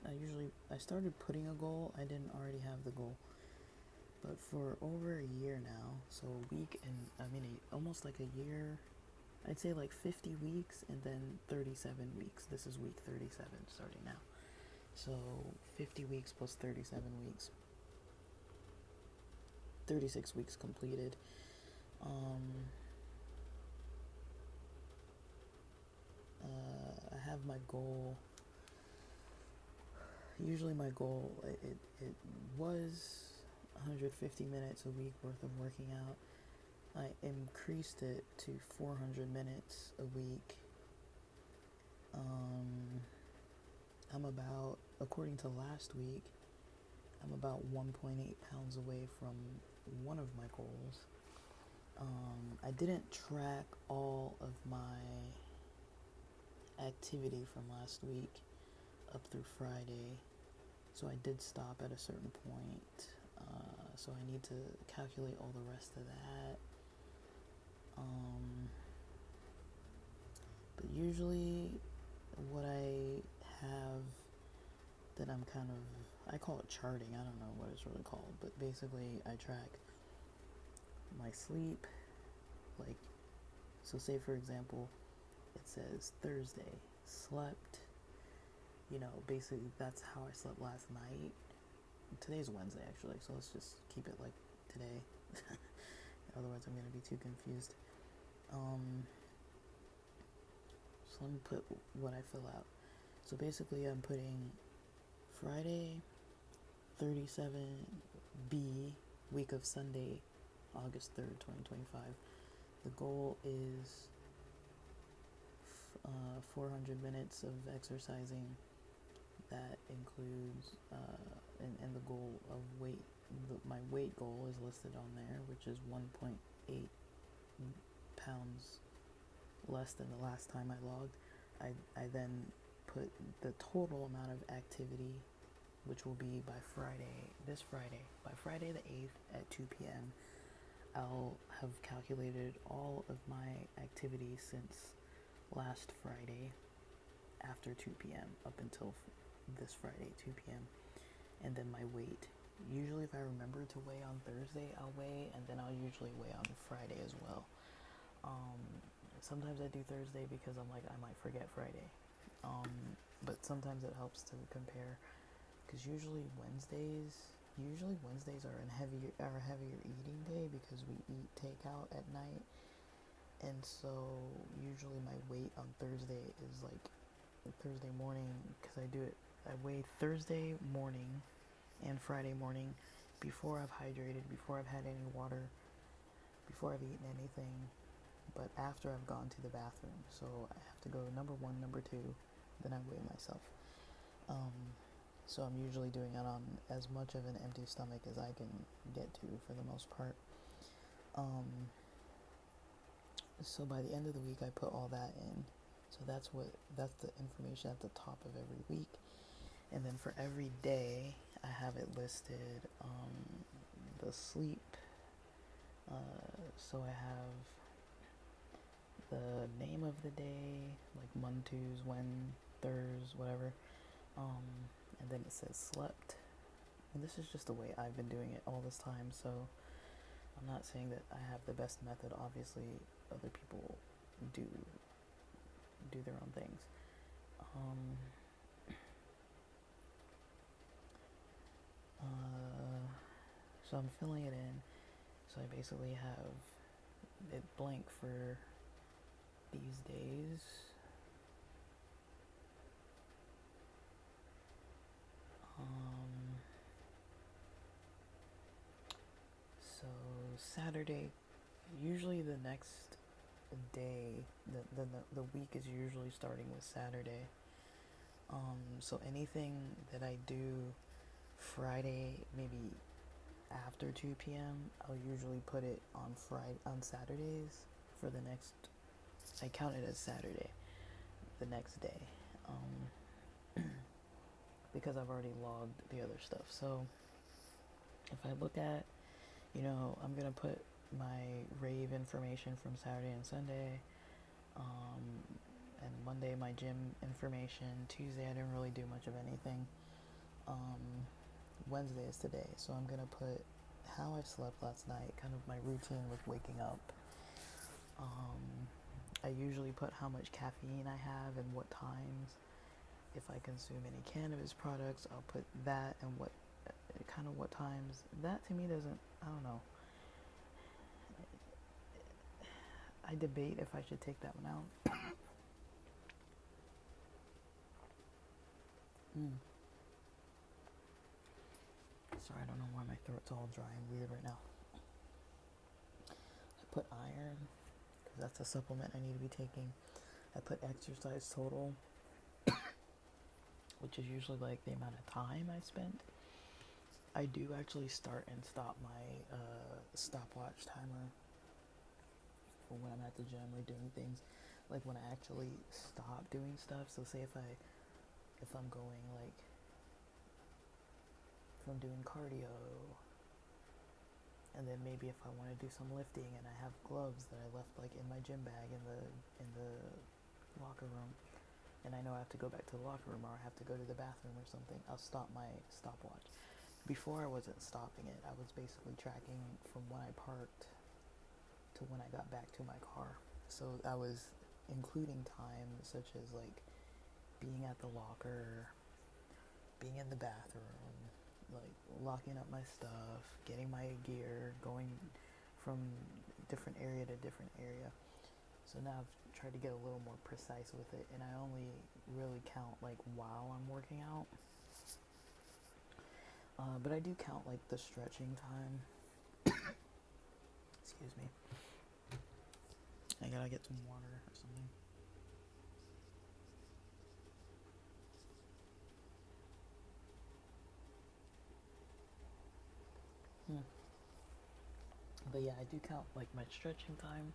I started putting a goal. I didn't already have the goal. But for over a year now, so a week and almost like a year, I'd say like 50 weeks and then 37 weeks. This is week 37 starting now. So 50 weeks plus 37 weeks. 36 weeks completed. I have my goal. Usually my goal, it was 150 minutes a week worth of working out. I increased it to 400 minutes a week. I'm about, according to last week, I'm about 1.8 pounds away from one of my goals. I didn't track all of my activity from last week up through Friday, so I did stop at a certain point. So I need to calculate all the rest of that. But usually, what I have that I'm kind of, I call it charting, I don't know what it's really called, but basically I track my sleep, like, so say for example, it says Thursday, slept, basically that's how I slept last night. Today's Wednesday actually, so let's just keep it like today. Otherwise I'm going to be too confused. So let me put what I fill out. So basically I'm putting Friday 37B, week of Sunday, August 3rd, 2025. The goal is 400 minutes of exercising. That includes, and the goal of weight, my weight goal is listed on there, which is 1.8 pounds less than the last time I logged. I then put the total amount of activity, which will be by this Friday, by Friday the 8th at 2 p.m. I'll have calculated all of my activity since last Friday after 2 p.m. up until this Friday, 2 p.m. And then my weight. Usually if I remember to weigh on Thursday, I'll weigh, and then I'll usually weigh on Friday as well. Sometimes I do Thursday because I'm like, I might forget Friday. But sometimes it helps to compare, because usually Wednesdays are a heavier eating day because we eat takeout at night. And so usually my weight on Thursday is like Thursday morning, because I weigh Thursday morning and Friday morning before I've hydrated, before I've had any water, before I've eaten anything, but after I've gone to the bathroom. So I have to go number 1, number 2, then I weigh myself. So I'm usually doing it on as much of an empty stomach as I can get to for the most part. So by the end of the week I put all that in. So that's the information at the top of every week. And then for every day I have it listed, the sleep. So I have the name of the day, like Mondays, Thursdays, whatever. And then it says slept. And this is just the way I've been doing it all this time, so I'm not saying that I have the best method. Obviously, other people do their own things. So I'm filling it in. So I basically have it blank for these days. So Saturday, usually the next day, the week is usually starting with Saturday. So anything that I do Friday, maybe after 2 p.m., I'll usually put it on Saturdays for the next, I count it as Saturday, the next day, because I've already logged the other stuff. So if I look at, I'm going to put my Rave information from Saturday and Sunday, and Monday my gym information. Tuesday I didn't really do much of anything. Wednesday is today, so I'm going to put how I slept last night, kind of my routine with waking up. I usually put how much caffeine I have and what times. If I consume any cannabis products, I'll put that and what times. That to me doesn't, I don't know. I debate if I should take that one out. Sorry, I don't know why my throat's all dry and weird right now. I put iron, because that's a supplement I need to be taking. I put exercise total, which is usually like the amount of time I spent. I do actually start and stop my stopwatch timer for when I'm at the gym or doing things. Like when I actually stop doing stuff. So say if I'm going like if I'm doing cardio, and then maybe if I want to do some lifting and I have gloves that I left like in my gym bag in the locker room, and I know I have to go back to the locker room or I have to go to the bathroom or something, I'll stop my stopwatch. Before I wasn't stopping it, I was basically tracking from when I parked to when I got back to my car. So I was including time such as like being at the locker, being in the bathroom, like locking up my stuff, getting my gear, going from different area to different area. So now I've tried to get a little more precise with it, and I only really count like while I'm working out. But I do count like the stretching time. Excuse me. I gotta get some water or something. But yeah, I do count like my stretching time.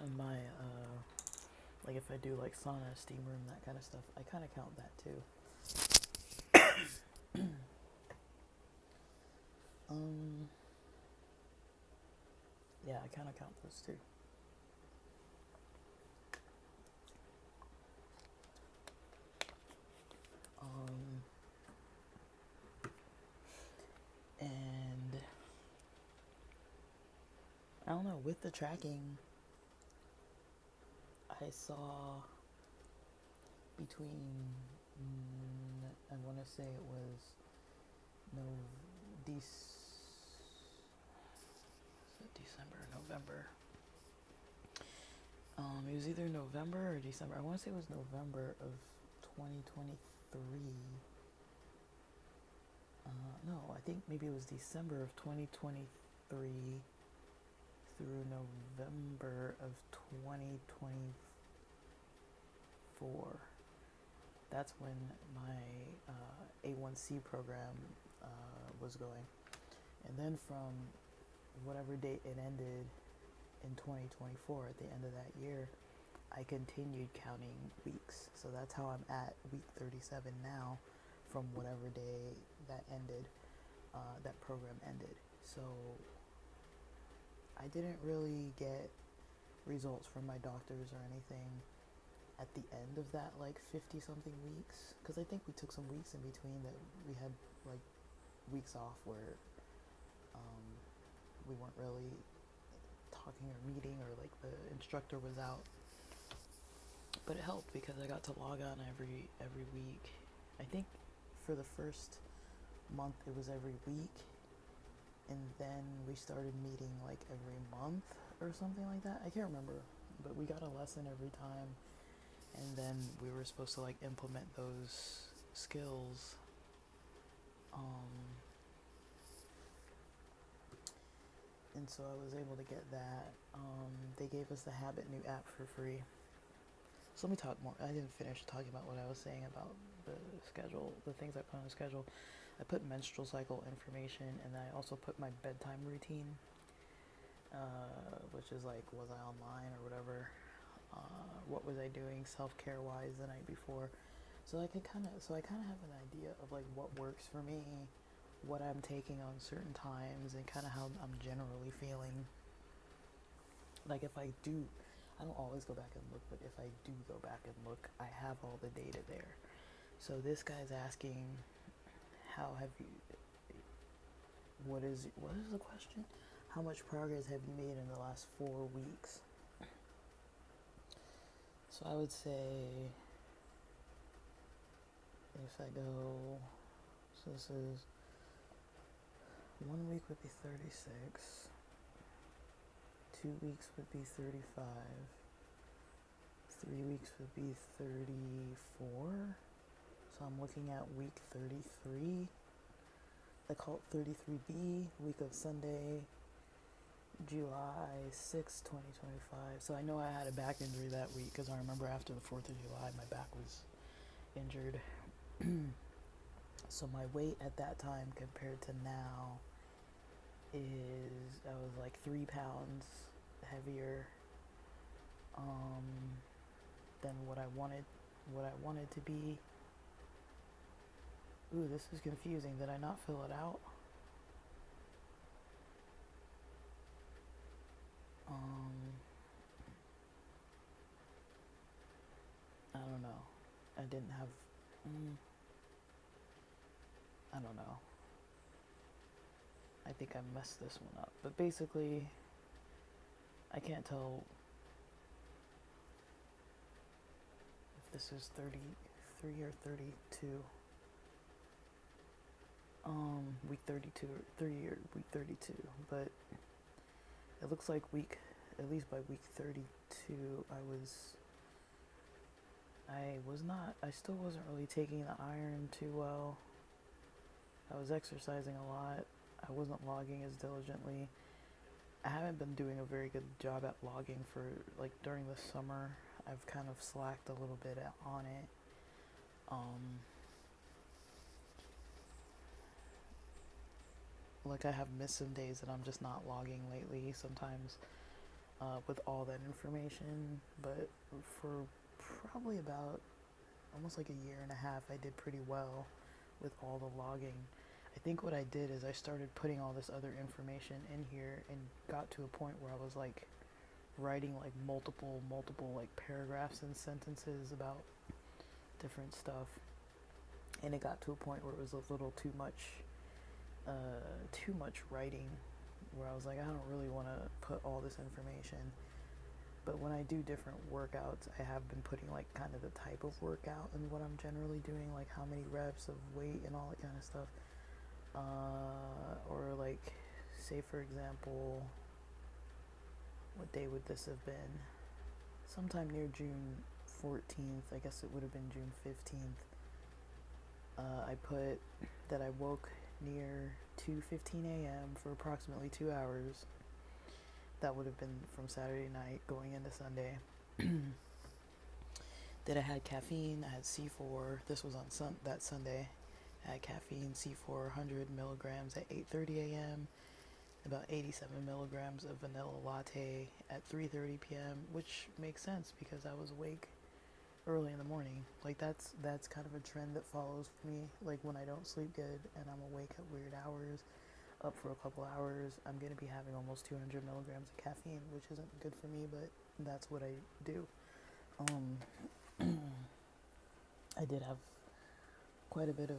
And my like if I do like sauna, steam room, that kind of stuff, I kind of count that too. Yeah, I kind of count those too. And I don't know, with the tracking, I saw between, I want to say it was December, November. It was either November or December. I want to say it was November of 2023. No, I think maybe it was December of 2023 through November of 2024. That's when my A1C program was going. And then from whatever date it ended in 2024, at the end of that year, I continued counting weeks. So that's how I'm at week 37 now, from whatever day that ended, that program ended. So I didn't really get results from my doctors or anything at the end of that like 50 something weeks, because I think we took some weeks in between that we had like weeks off where we weren't really talking or meeting, or like the instructor was out. But it helped because I got to log on every week. I think for the first month it was every week, and then we started meeting like every month or something like that. I can't remember, but we got a lesson every time, and then we were supposed to like implement those skills. And so I was able to get that. They gave us the Habit New app for free. So let me talk more. I didn't finish talking about what I was saying about the schedule, the things I put on the schedule. I put menstrual cycle information, and then I also put my bedtime routine, which is like, was I online or whatever? What was I doing self-care wise the night before? So I kind of have an idea of like what works for me, what I'm taking on certain times, and kind of how I'm generally feeling. Like if I don't always go back and look, but if I do go back and look, I have all the data there. So this guy's asking, what is the question? How much progress have you made in the last 4 weeks? So I would say, if I go, so this is 1 week would be 36, 2 weeks would be 35, 3 weeks would be 34. So I'm looking at week 33. I call it 33B, week of Sunday, July 6, 2025. So I know I had a back injury that week, because I remember after the 4th of July, my back was injured. So my weight at that time compared to now is I was like 3 pounds heavier than what I wanted to be. Ooh, this is confusing. Did I not fill it out? I don't know. I didn't have. I don't know. I think I messed this one up. But basically, I can't tell if this is 33 or 32. Week 32 or 30 or week 32. But it looks like at least by week 32, I still wasn't really taking the iron too well. I was exercising a lot. I wasn't logging as diligently. I haven't been doing a very good job at logging for, like, during the summer. I've kind of slacked a little bit on it. Like, I have missed some days that I'm just not logging lately sometimes with all that information. But for probably about almost like a year and a half, I did pretty well with all the logging. I think what I did is I started putting all this other information in here and got to a point where I was like writing like multiple like paragraphs and sentences about different stuff, and it got to a point where it was a little too much writing, where I was like, I don't really want to put all this information. But when I do different workouts, I have been putting like kind of the type of workout and what I'm generally doing, like how many reps of weight and all that kind of stuff. Or like, say for example, what day would this have been? Sometime near June 14th, I guess it would have been June 15th. I put that I woke near 2:15 a.m. for approximately 2 hours. That would have been from Saturday night going into Sunday. That I had caffeine, I had C4. This was on that Sunday. I had caffeine, C4, 100 milligrams at 8:30 a.m. About 87 milligrams of vanilla latte at 3:30 p.m., which makes sense because I was awake early in the morning. Like that's kind of a trend that follows me. Like when I don't sleep good and I'm awake at weird hours, up for a couple hours, I'm going to be having almost 200 milligrams of caffeine, which isn't good for me, but that's what I do. I did have quite a bit of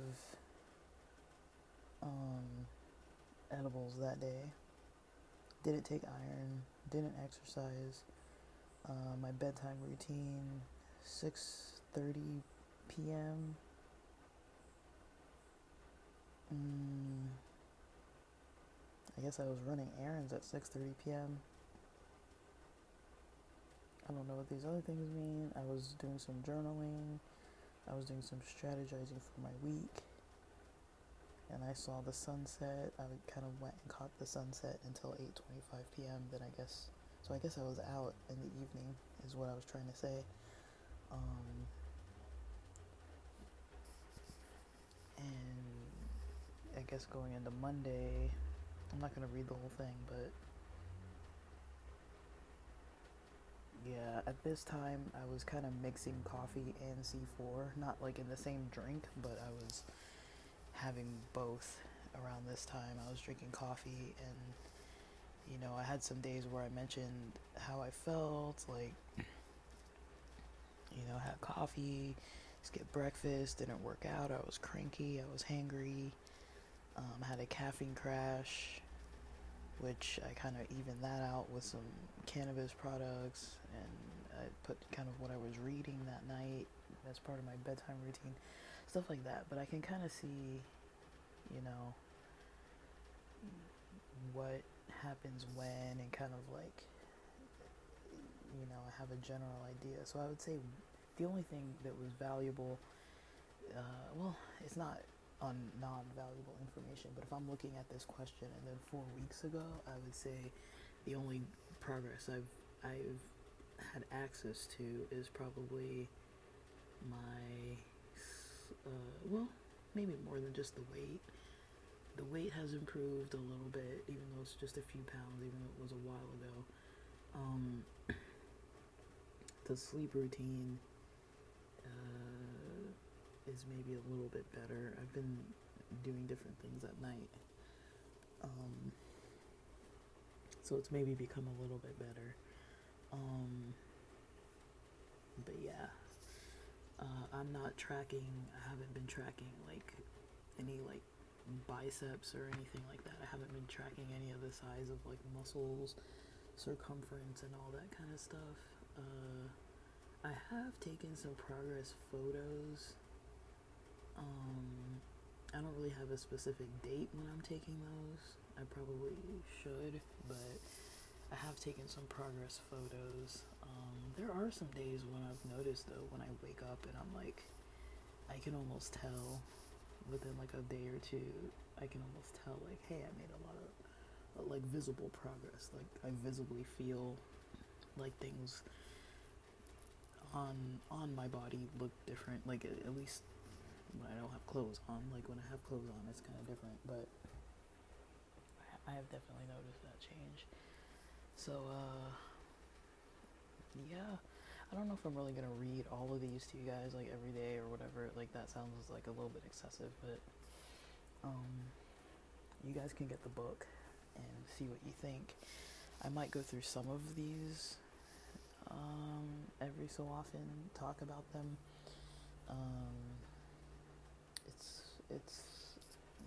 edibles that day. Didn't take iron, didn't exercise. My bedtime routine, 6:30 p.m. I guess I was running errands at 6:30 p.m. I don't know what these other things mean. I was doing some journaling. I was doing some strategizing for my week. And I saw the sunset. I kind of went and caught the sunset until 8:25 p.m. Then I guess I was out in the evening is what I was trying to say. And I guess going into Monday, I'm not going to read the whole thing, but yeah, at this time I was kind of mixing coffee and C4, not like in the same drink, but I was having both around this time. I was drinking coffee, and you know, I had some days where I mentioned how I felt, like, you know, I had coffee, skipped breakfast, didn't work out, I was cranky, I was hangry, had a caffeine crash, which I kind of evened that out with some cannabis products, and I put kind of what I was reading that night as part of my bedtime routine, stuff like that. But I can kind of see, you know, what happens when, and kind of like, you know, I have a general idea. So I would say the only thing that was valuable, well, it's not on non-valuable information, but if I'm looking at this question and then 4 weeks ago, I would say the only progress I've had access to is probably my well, maybe more than just the weight. The weight has improved a little bit, even though it's just a few pounds, even though it was a while ago. The sleep routine is maybe a little bit better. I've been doing different things at night. So it's maybe become a little bit better. But yeah, I'm not tracking, I haven't been tracking like any like biceps or anything like that. I haven't been tracking any of the size of like muscles, circumference, and all that kind of stuff. I have taken some progress photos. I don't really have a specific date when I'm taking those. I probably should, but I have taken some progress photos. There are some days when I've noticed though, when I wake up and I'm like, I can almost tell within like a day or two, I can almost tell like, hey, I made a lot of like visible progress. Like I visibly feel like things on my body look different. Like at least when I don't have clothes on. Like when I have clothes on, it's kind of different. But I have definitely noticed that change. So yeah, I don't know if I'm really gonna read all of these to you guys like every day or whatever. Like that sounds like a little bit excessive, but you guys can get the book and see what you think. I might go through some of these every so often, talk about them. It's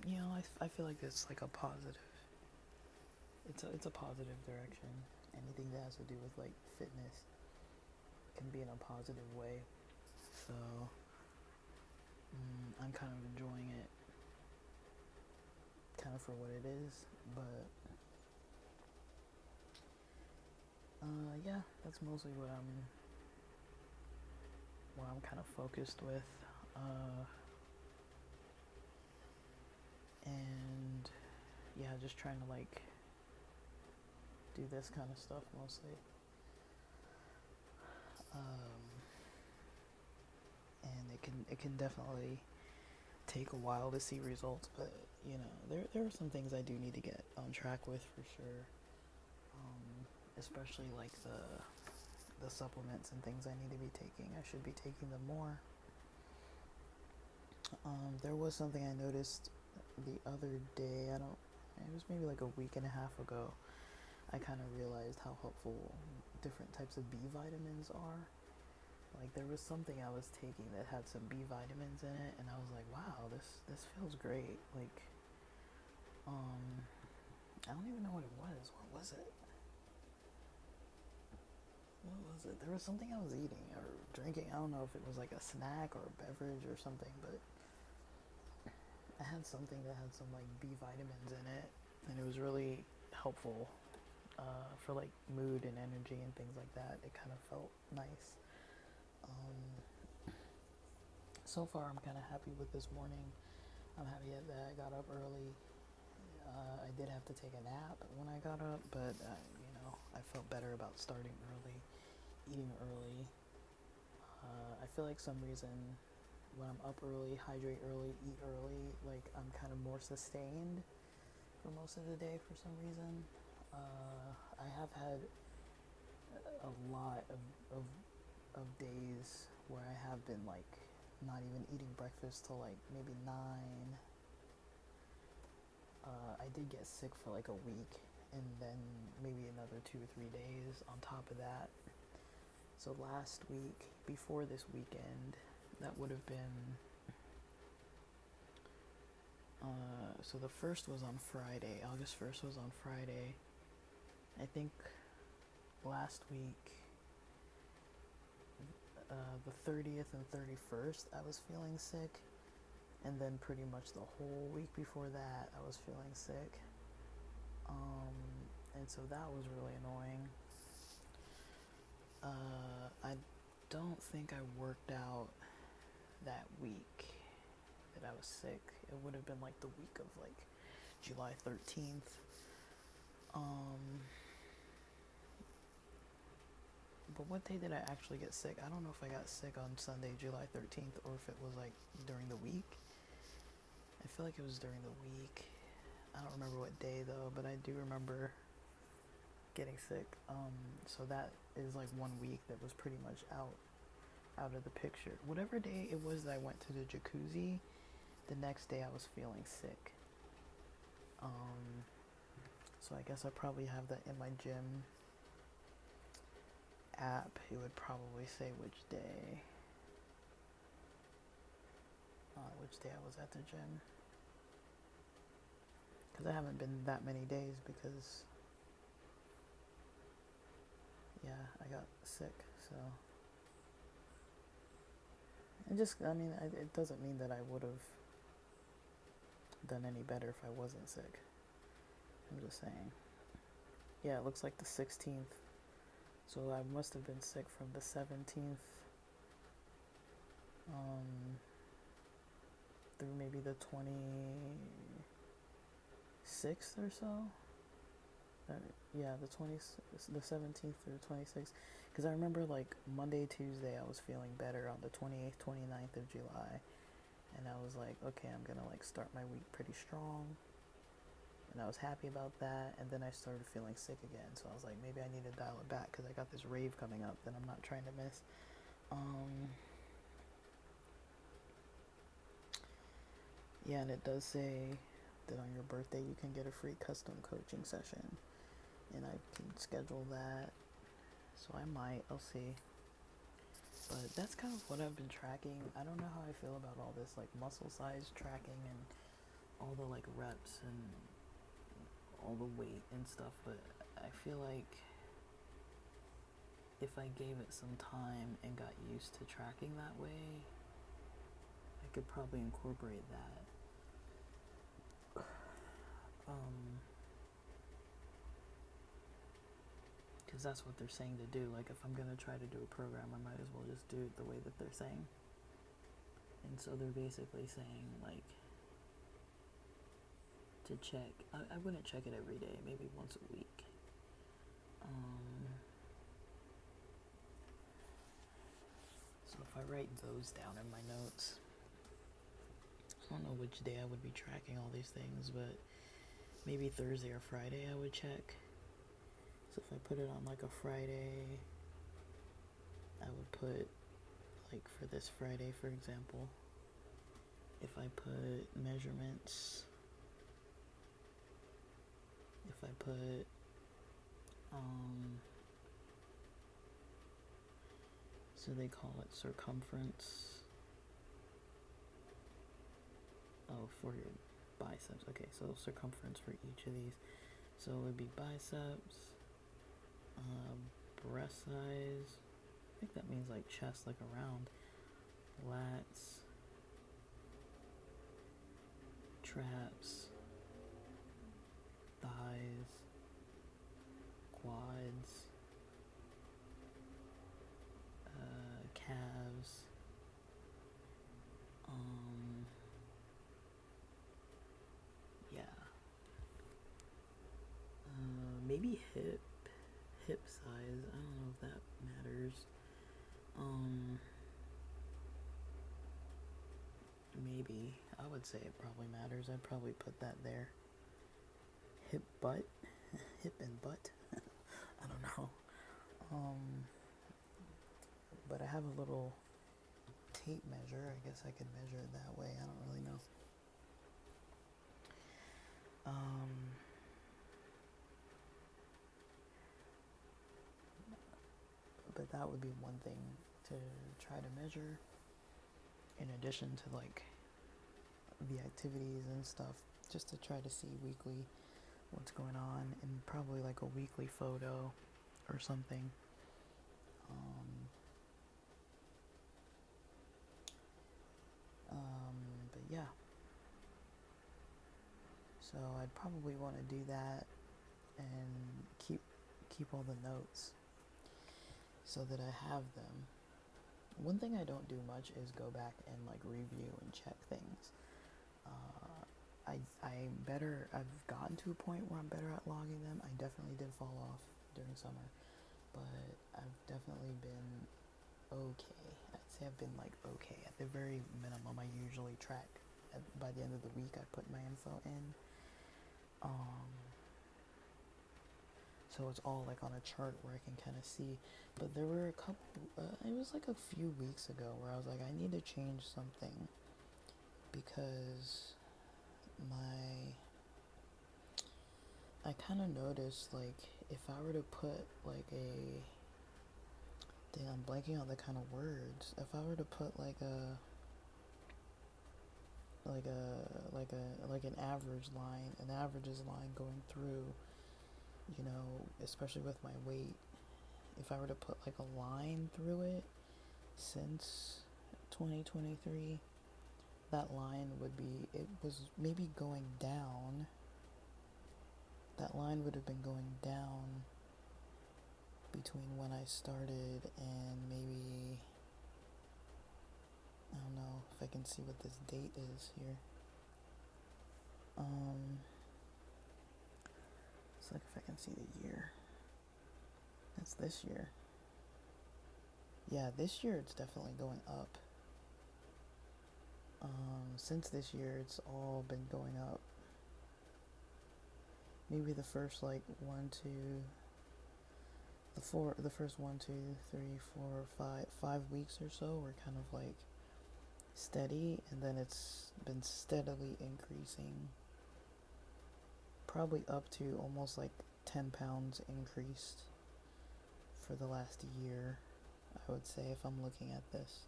you know, I feel like it's like a positive. It's a positive direction. Anything that has to do with like fitness can be in a positive way. So I'm kind of enjoying it, kind of for what it is. But yeah, that's mostly what I'm kind of focused with. And yeah, just trying to like do this kind of stuff mostly. And it can definitely take a while to see results, but you know, there are some things I do need to get on track with for sure. Especially like the supplements and things I need to be taking. I should be taking them more. There was something I noticed the other day. It was maybe like a week and a half ago. I kind of realized how helpful different types of B vitamins are. Like there was something I was taking that had some B vitamins in it, and I was like, wow, this feels great. Like, I don't even know what it was. What was it? What was it? There was something I was eating or drinking. I don't know if it was like a snack or a beverage or something, but I had something that had some like B vitamins in it, and it was really helpful for like mood and energy and things like that. It kind of felt nice. So far, I'm kind of happy with this morning. I'm happy that I got up early. I did have to take a nap when I got up, but you know, I felt better about starting early, eating early. I feel like some reason when I'm up early, hydrate early, eat early, like I'm kind of more sustained for most of the day for some reason. I have had a lot of days where I have been like not even eating breakfast till like maybe 9. I did get sick for like a week, and then maybe another 2 or 3 days on top of that. So last week, before this weekend, that would have been so the first was on Friday. August 1st was on Friday. I think last week, the 30th and 31st, I was feeling sick. And then pretty much the whole week before that, I was feeling sick. And so that was really annoying. I don't think I worked out that week that I was sick. It would have been like the week of like July 13th. But what day did I actually get sick? I don't know if I got sick on Sunday, July 13th, or if it was like during the week. I feel like it was during the week. I don't remember what day though, but I do remember getting sick. So that is like 1 week that was pretty much out of the picture. Whatever day it was that I went to the jacuzzi, the next day I was feeling sick. So I guess I probably have that in my gym app. It would probably say which day I was at the gym. Because I haven't been that many days because, yeah, I got sick, so. It doesn't mean that I would have done any better if I wasn't sick. I'm just saying. Yeah, it looks like the 16th. So I must have been sick from the 17th through maybe the 26th or so. The 17th through 26th. Because I remember like Monday, Tuesday, I was feeling better on the 28th, 29th of July. And I was like, okay, I'm going to like start my week pretty strong. And I was happy about that. And then I started feeling sick again. So I was like, maybe I need to dial it back because I got this rave coming up that I'm not trying to miss. Yeah, and it does say that on your birthday you can get a free custom coaching session. And I can schedule that. So I might. I'll see. But that's kind of what I've been tracking. I don't know how I feel about all this like muscle size tracking and all the like reps and all the weight and stuff, but I feel like if I gave it some time and got used to tracking that way, I could probably incorporate that. Because that's what they're saying to do. Like if I'm going to try to do a program, I might as well just do it the way that they're saying. And so they're basically saying like to check. I wouldn't check it every day, maybe once a week. So if I write those down in my notes, I don't know which day I would be tracking all these things, but maybe Thursday or Friday I would check. So if I put it on like a Friday, I would put like for this Friday, for example, if I put measurements, if I put so they call it circumference. Oh, for your biceps. Okay, so circumference for each of these. So it would be biceps, breast size. I think that means like chest, like around. Lats, traps, thighs, quads, calves, yeah, maybe hip size. I don't know if that matters. Maybe I would say it probably matters. I'd probably put that there. Hip butt, hip and butt. I don't know. But I have a little tape measure. I guess I could measure it that way. I don't really know. But that would be one thing to try to measure in addition to like the activities and stuff, just to try to see weekly what's going on, and probably like a weekly photo or something. But yeah, so I'd probably want to do that and keep all the notes so that I have them. One thing I don't do much is go back and like review and check things. I've gotten to a point where I'm better at logging them. I definitely did fall off during summer, but I've definitely been okay. I'd say I've been like okay. At the very minimum, I usually track. By the end of the week, I put my info in. So it's all like on a chart where I can kind of see. But there were a couple, it was like a few weeks ago where I was like, I need to change something because I kind of noticed like if I were to put like dang, I'm blanking on the kind of words. If I were to put like an average line, an averages line going through, you know, especially with my weight, if I were to put like a line through it since 2023, that line would be, it was maybe going down. That line would have been going down between when I started and maybe, I don't know if I can see what this date is here. It's like if I can see the year. That's this year. Yeah, this year it's definitely going up. Since this year it's all been going up. Maybe the first like the first 5 weeks or so were kind of like steady, and then it's been steadily increasing, probably up to almost like 10 pounds increased for the last year, I would say, if I'm looking at this.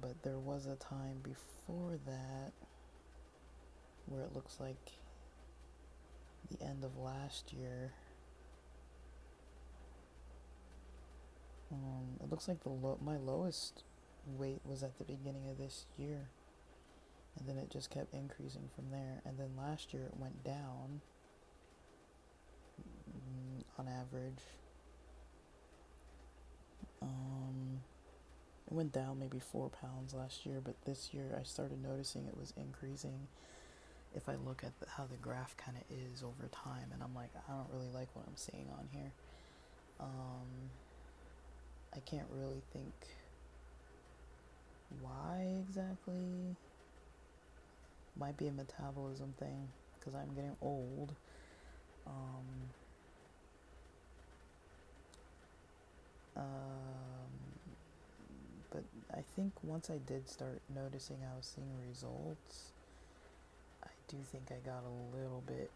But there was a time before that where it looks like the end of last year. It looks like my lowest weight was at the beginning of this year, and then it just kept increasing from there. And then last year it went down on average. It went down maybe 4 pounds last year, but this year I started noticing it was increasing. If I look at how the graph kind of is over time, and I'm like, I don't really like what I'm seeing on here. I can't really think why exactly. Might be a metabolism thing because I'm getting old. But I think once I did start noticing I was seeing results, I do think I got a little bit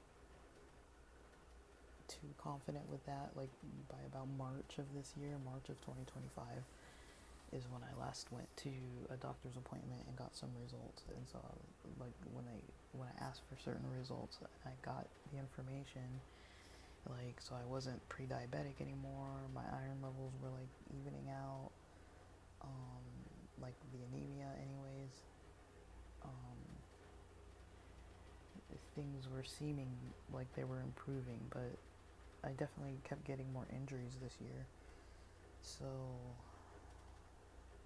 too confident with that. Like by about March of this year, March of 2025, is when I last went to a doctor's appointment and got some results. And so like when I asked for certain results, I got the information, like, so I wasn't pre-diabetic anymore, my iron levels were like evening out, like the anemia anyways. Things were seeming like they were improving, but I definitely kept getting more injuries this year. So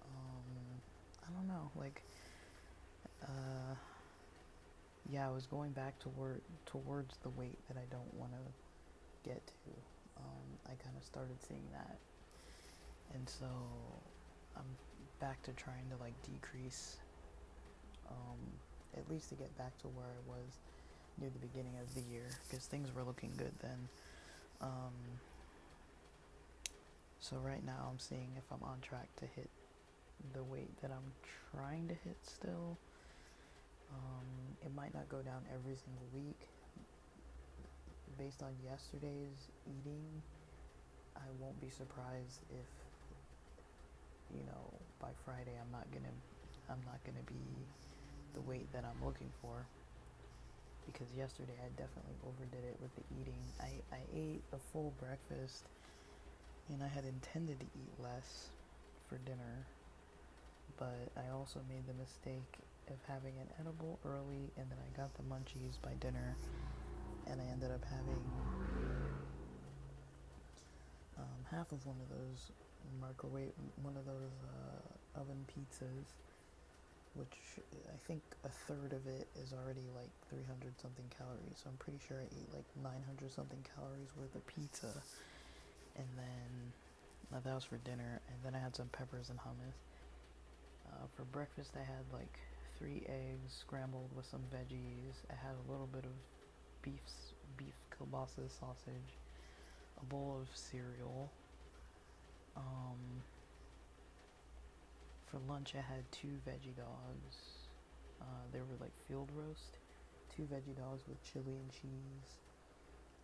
I don't know, like yeah, I was going back towards the weight that I don't want to get to. I kind of started seeing that, and so I'm back to trying to like decrease, at least to get back to where I was near the beginning of the year, because things were looking good then. So right now I'm seeing if I'm on track to hit the weight that I'm trying to hit still. It might not go down every single week. Based on yesterday's eating, I won't be surprised if, you know, by Friday I'm not gonna be the weight that I'm looking for, because yesterday I definitely overdid it with the eating. I ate a full breakfast, and I had intended to eat less for dinner, but I also made the mistake of having an edible early, and then I got the munchies by dinner, and I ended up having half of one of those oven pizzas, which I think a third of it is already like 300 something calories, so I'm pretty sure I ate like 900 something calories worth of pizza, and then that was for dinner, and then I had some peppers and hummus. For breakfast, I had like 3 eggs scrambled with some veggies. I had a little bit of beef kielbasa sausage, a bowl of cereal. For lunch, I had 2 veggie dogs. They were like field roast. 2 veggie dogs with chili and cheese.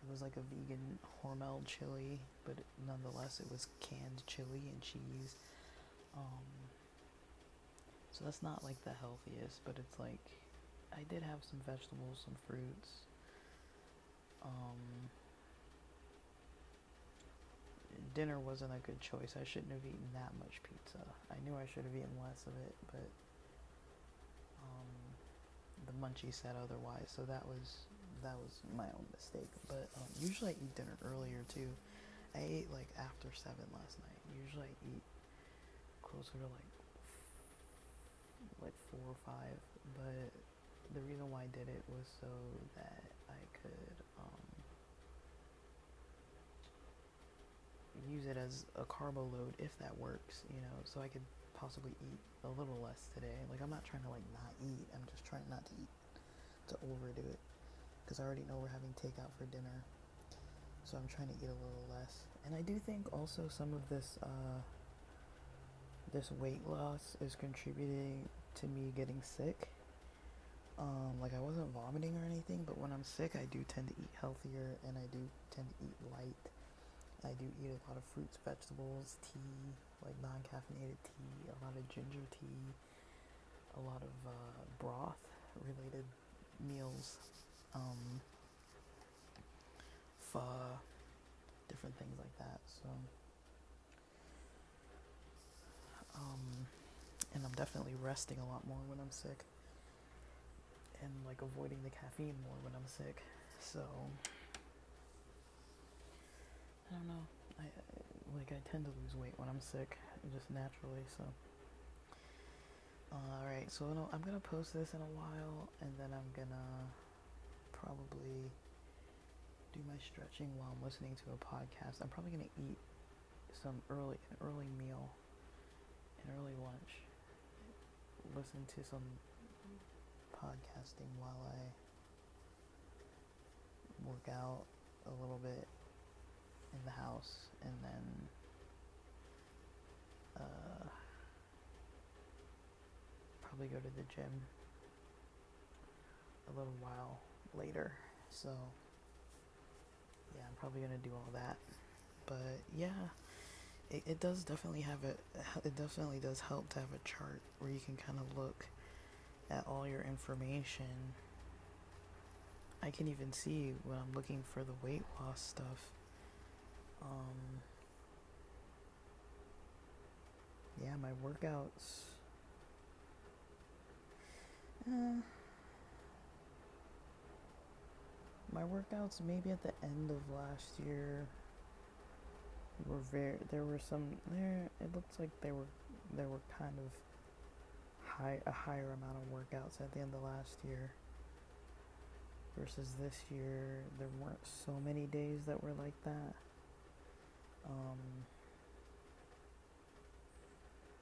It was like a vegan Hormel chili, but nonetheless, it was canned chili and cheese. So that's not like the healthiest, but it's like I did have some vegetables, some fruits. Dinner wasn't a good choice. I shouldn't have eaten that much pizza. I knew I should have eaten less of it, but the munchie said otherwise, so that was my own mistake. But usually I eat dinner earlier too. I ate like after 7 last night. Usually I eat closer to like 4 or 5, but the reason why I did it was so that I could use it as a carbo load if that works, so I could possibly eat a little less today. Like, I'm not trying to like not eat, I'm just trying not to eat, to overdo it, because I already know we're having takeout for dinner, so I'm trying to eat a little less. And I do think also some of this weight loss is contributing to me getting sick. Like, I wasn't vomiting or anything, but when I'm sick, I do tend to eat healthier, and I do tend to eat light. I do eat a lot of fruits, vegetables, tea, like non-caffeinated tea, a lot of ginger tea, a lot of broth-related meals, pho, different things like that. So, and I'm definitely resting a lot more when I'm sick, and like avoiding the caffeine more when I'm sick. So I don't know. I tend to lose weight when I'm sick, just naturally. So, alright. So I'm gonna post this in a while, and then I'm gonna probably do my stretching while I'm listening to a podcast. I'm probably gonna eat an early meal, an early lunch. Listen to some podcasting while I work out a little bit in the house, and then probably go to the gym a little while later. So yeah, I'm probably gonna do all that. But yeah, it does definitely it definitely does help to have a chart where you can kind of look at all your information. I can even see when I'm looking for the weight loss stuff. Yeah, my workouts. My workouts maybe at the end of last year were there were some there. It looks like there were kind of a higher amount of workouts at the end of last year versus this year. There weren't so many days that were like that.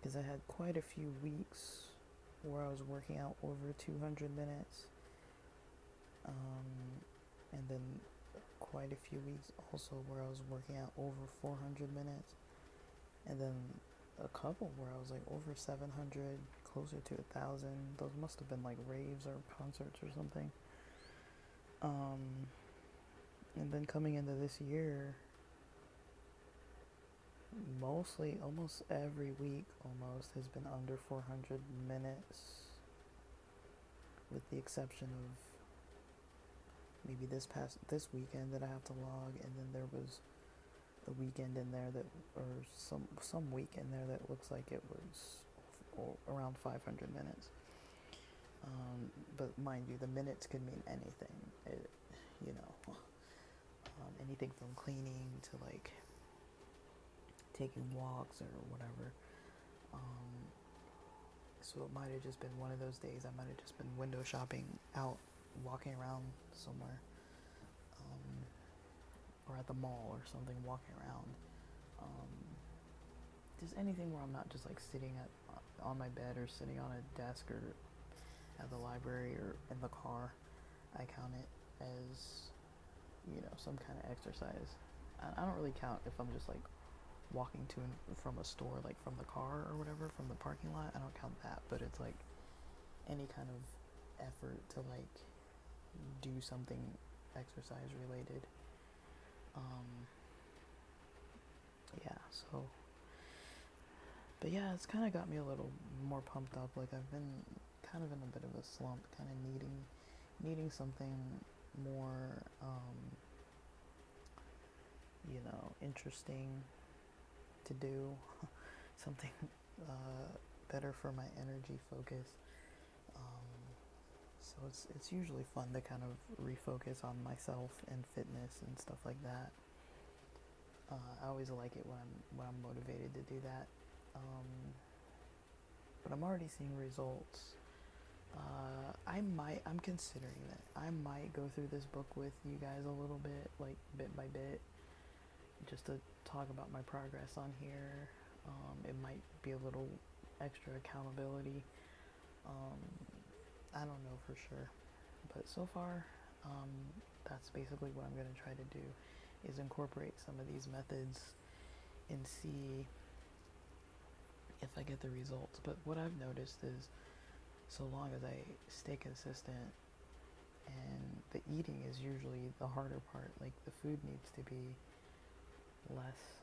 Because I had quite a few weeks where I was working out over 200 minutes, and then quite a few weeks also where I was working out over 400 minutes, and then a couple where I was like over 700, closer to 1,000. Those must have been like raves or concerts or something. And then coming into this year, mostly, almost every week almost has been under 400 minutes, with the exception of maybe this weekend that I have to log, and then there was a weekend in there or some week in there that looks like it was around 500 minutes. But mind you, the minutes could mean anything. Anything from cleaning to like taking walks or whatever. So it might have just been one of those days. I might have just been window shopping out, walking around somewhere, or at the mall or something, walking around. Um, just anything where I'm not just like sitting on my bed or sitting on a desk or at the library or in the car. I count it as, some kind of exercise. I don't really count if I'm just like walking to and from a store, like from the car or whatever, from the parking lot. I don't count that, but it's like any kind of effort to like do something exercise related. Yeah, so, but yeah, it's kind of got me a little more pumped up. Like I've been kind of in a bit of a slump, kind of needing something more, interesting to do, something better for my energy focus. So it's usually fun to kind of refocus on myself and fitness and stuff like that. I always like it when I'm motivated to do that. But I'm already seeing results. I'm considering it. I might go through this book with you guys a little bit, like bit by bit, just to talk about my progress on here. It might be a little extra accountability. I don't know for sure, but so far, that's basically what I'm going to try to do, is incorporate some of these methods and see if I get the results. But what I've noticed is, so long as I stay consistent, and the eating is usually the harder part, like the food needs to be less,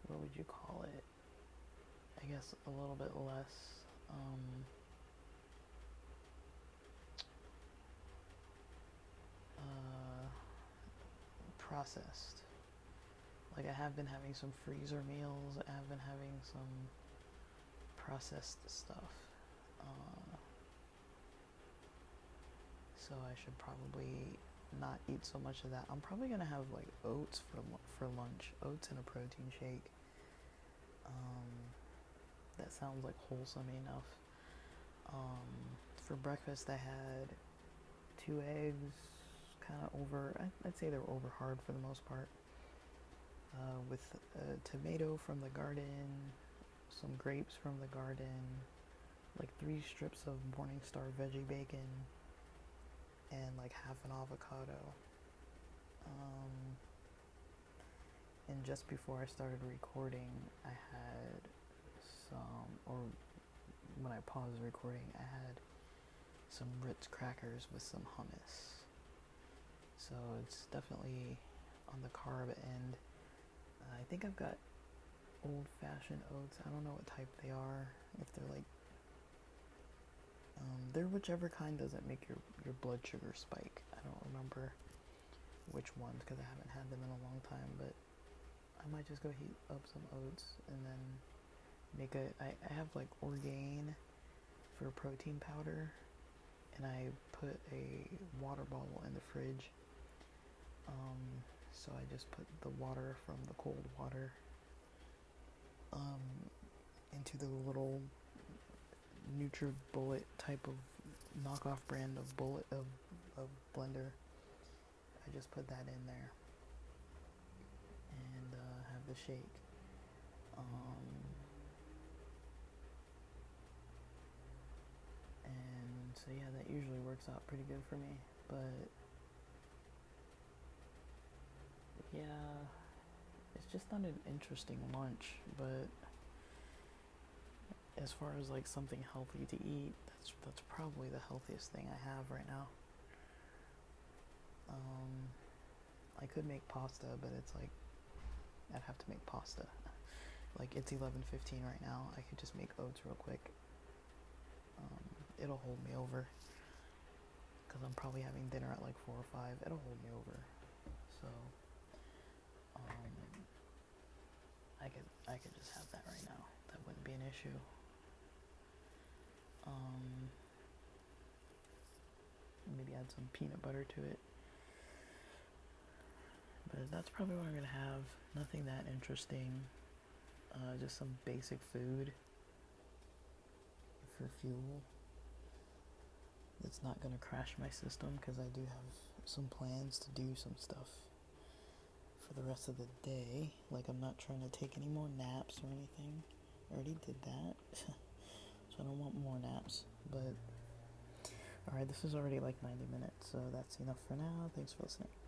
what would you call it? I guess a little bit less, processed. Like I have been having some freezer meals, I have been having some processed stuff. So I should probably not eat so much of that. I'm probably gonna have like oats for lunch, oats and a protein shake. That sounds like wholesome enough. For breakfast, I had 2 eggs, kind of I'd say they were over hard for the most part, with a tomato from the garden, some grapes from the garden, like 3 strips of Morningstar veggie bacon, and like half an avocado. And just before I started recording, I had or when I paused recording, I had some Ritz crackers with some hummus. So it's definitely on the carb end. I think I've got old-fashioned oats. I don't know what type they are. If they're like, they're whichever kind doesn't make your blood sugar spike. I don't remember which ones because I haven't had them in a long time. But I might just go heat up some oats and then make I have like Orgain for protein powder, and I put a water bottle in the fridge. So I just put the water from the cold water into the little NutriBullet type of knockoff brand of blender. I just put that in there and have the shake. And so yeah, that usually works out pretty good for me. But yeah, it's just not an interesting lunch. But as far as like something healthy to eat, that's probably the healthiest thing I have right now. I could make pasta, but it's like I'd have to make pasta. Like it's 11:15 right now. I could just make oats real quick. It'll hold me over because I'm probably having dinner at like 4 or 5. It'll hold me over. So I could just have that right now. That wouldn't be an issue. Maybe add some peanut butter to it. But that's probably what I'm gonna have. Nothing that interesting. Just some basic food for fuel. It's not gonna crash my system because I do have some plans to do some stuff for the rest of the day. Like, I'm not trying to take any more naps or anything. I already did that. So I don't want more naps. But, alright, this is already like 90 minutes, so that's enough for now. Thanks for listening.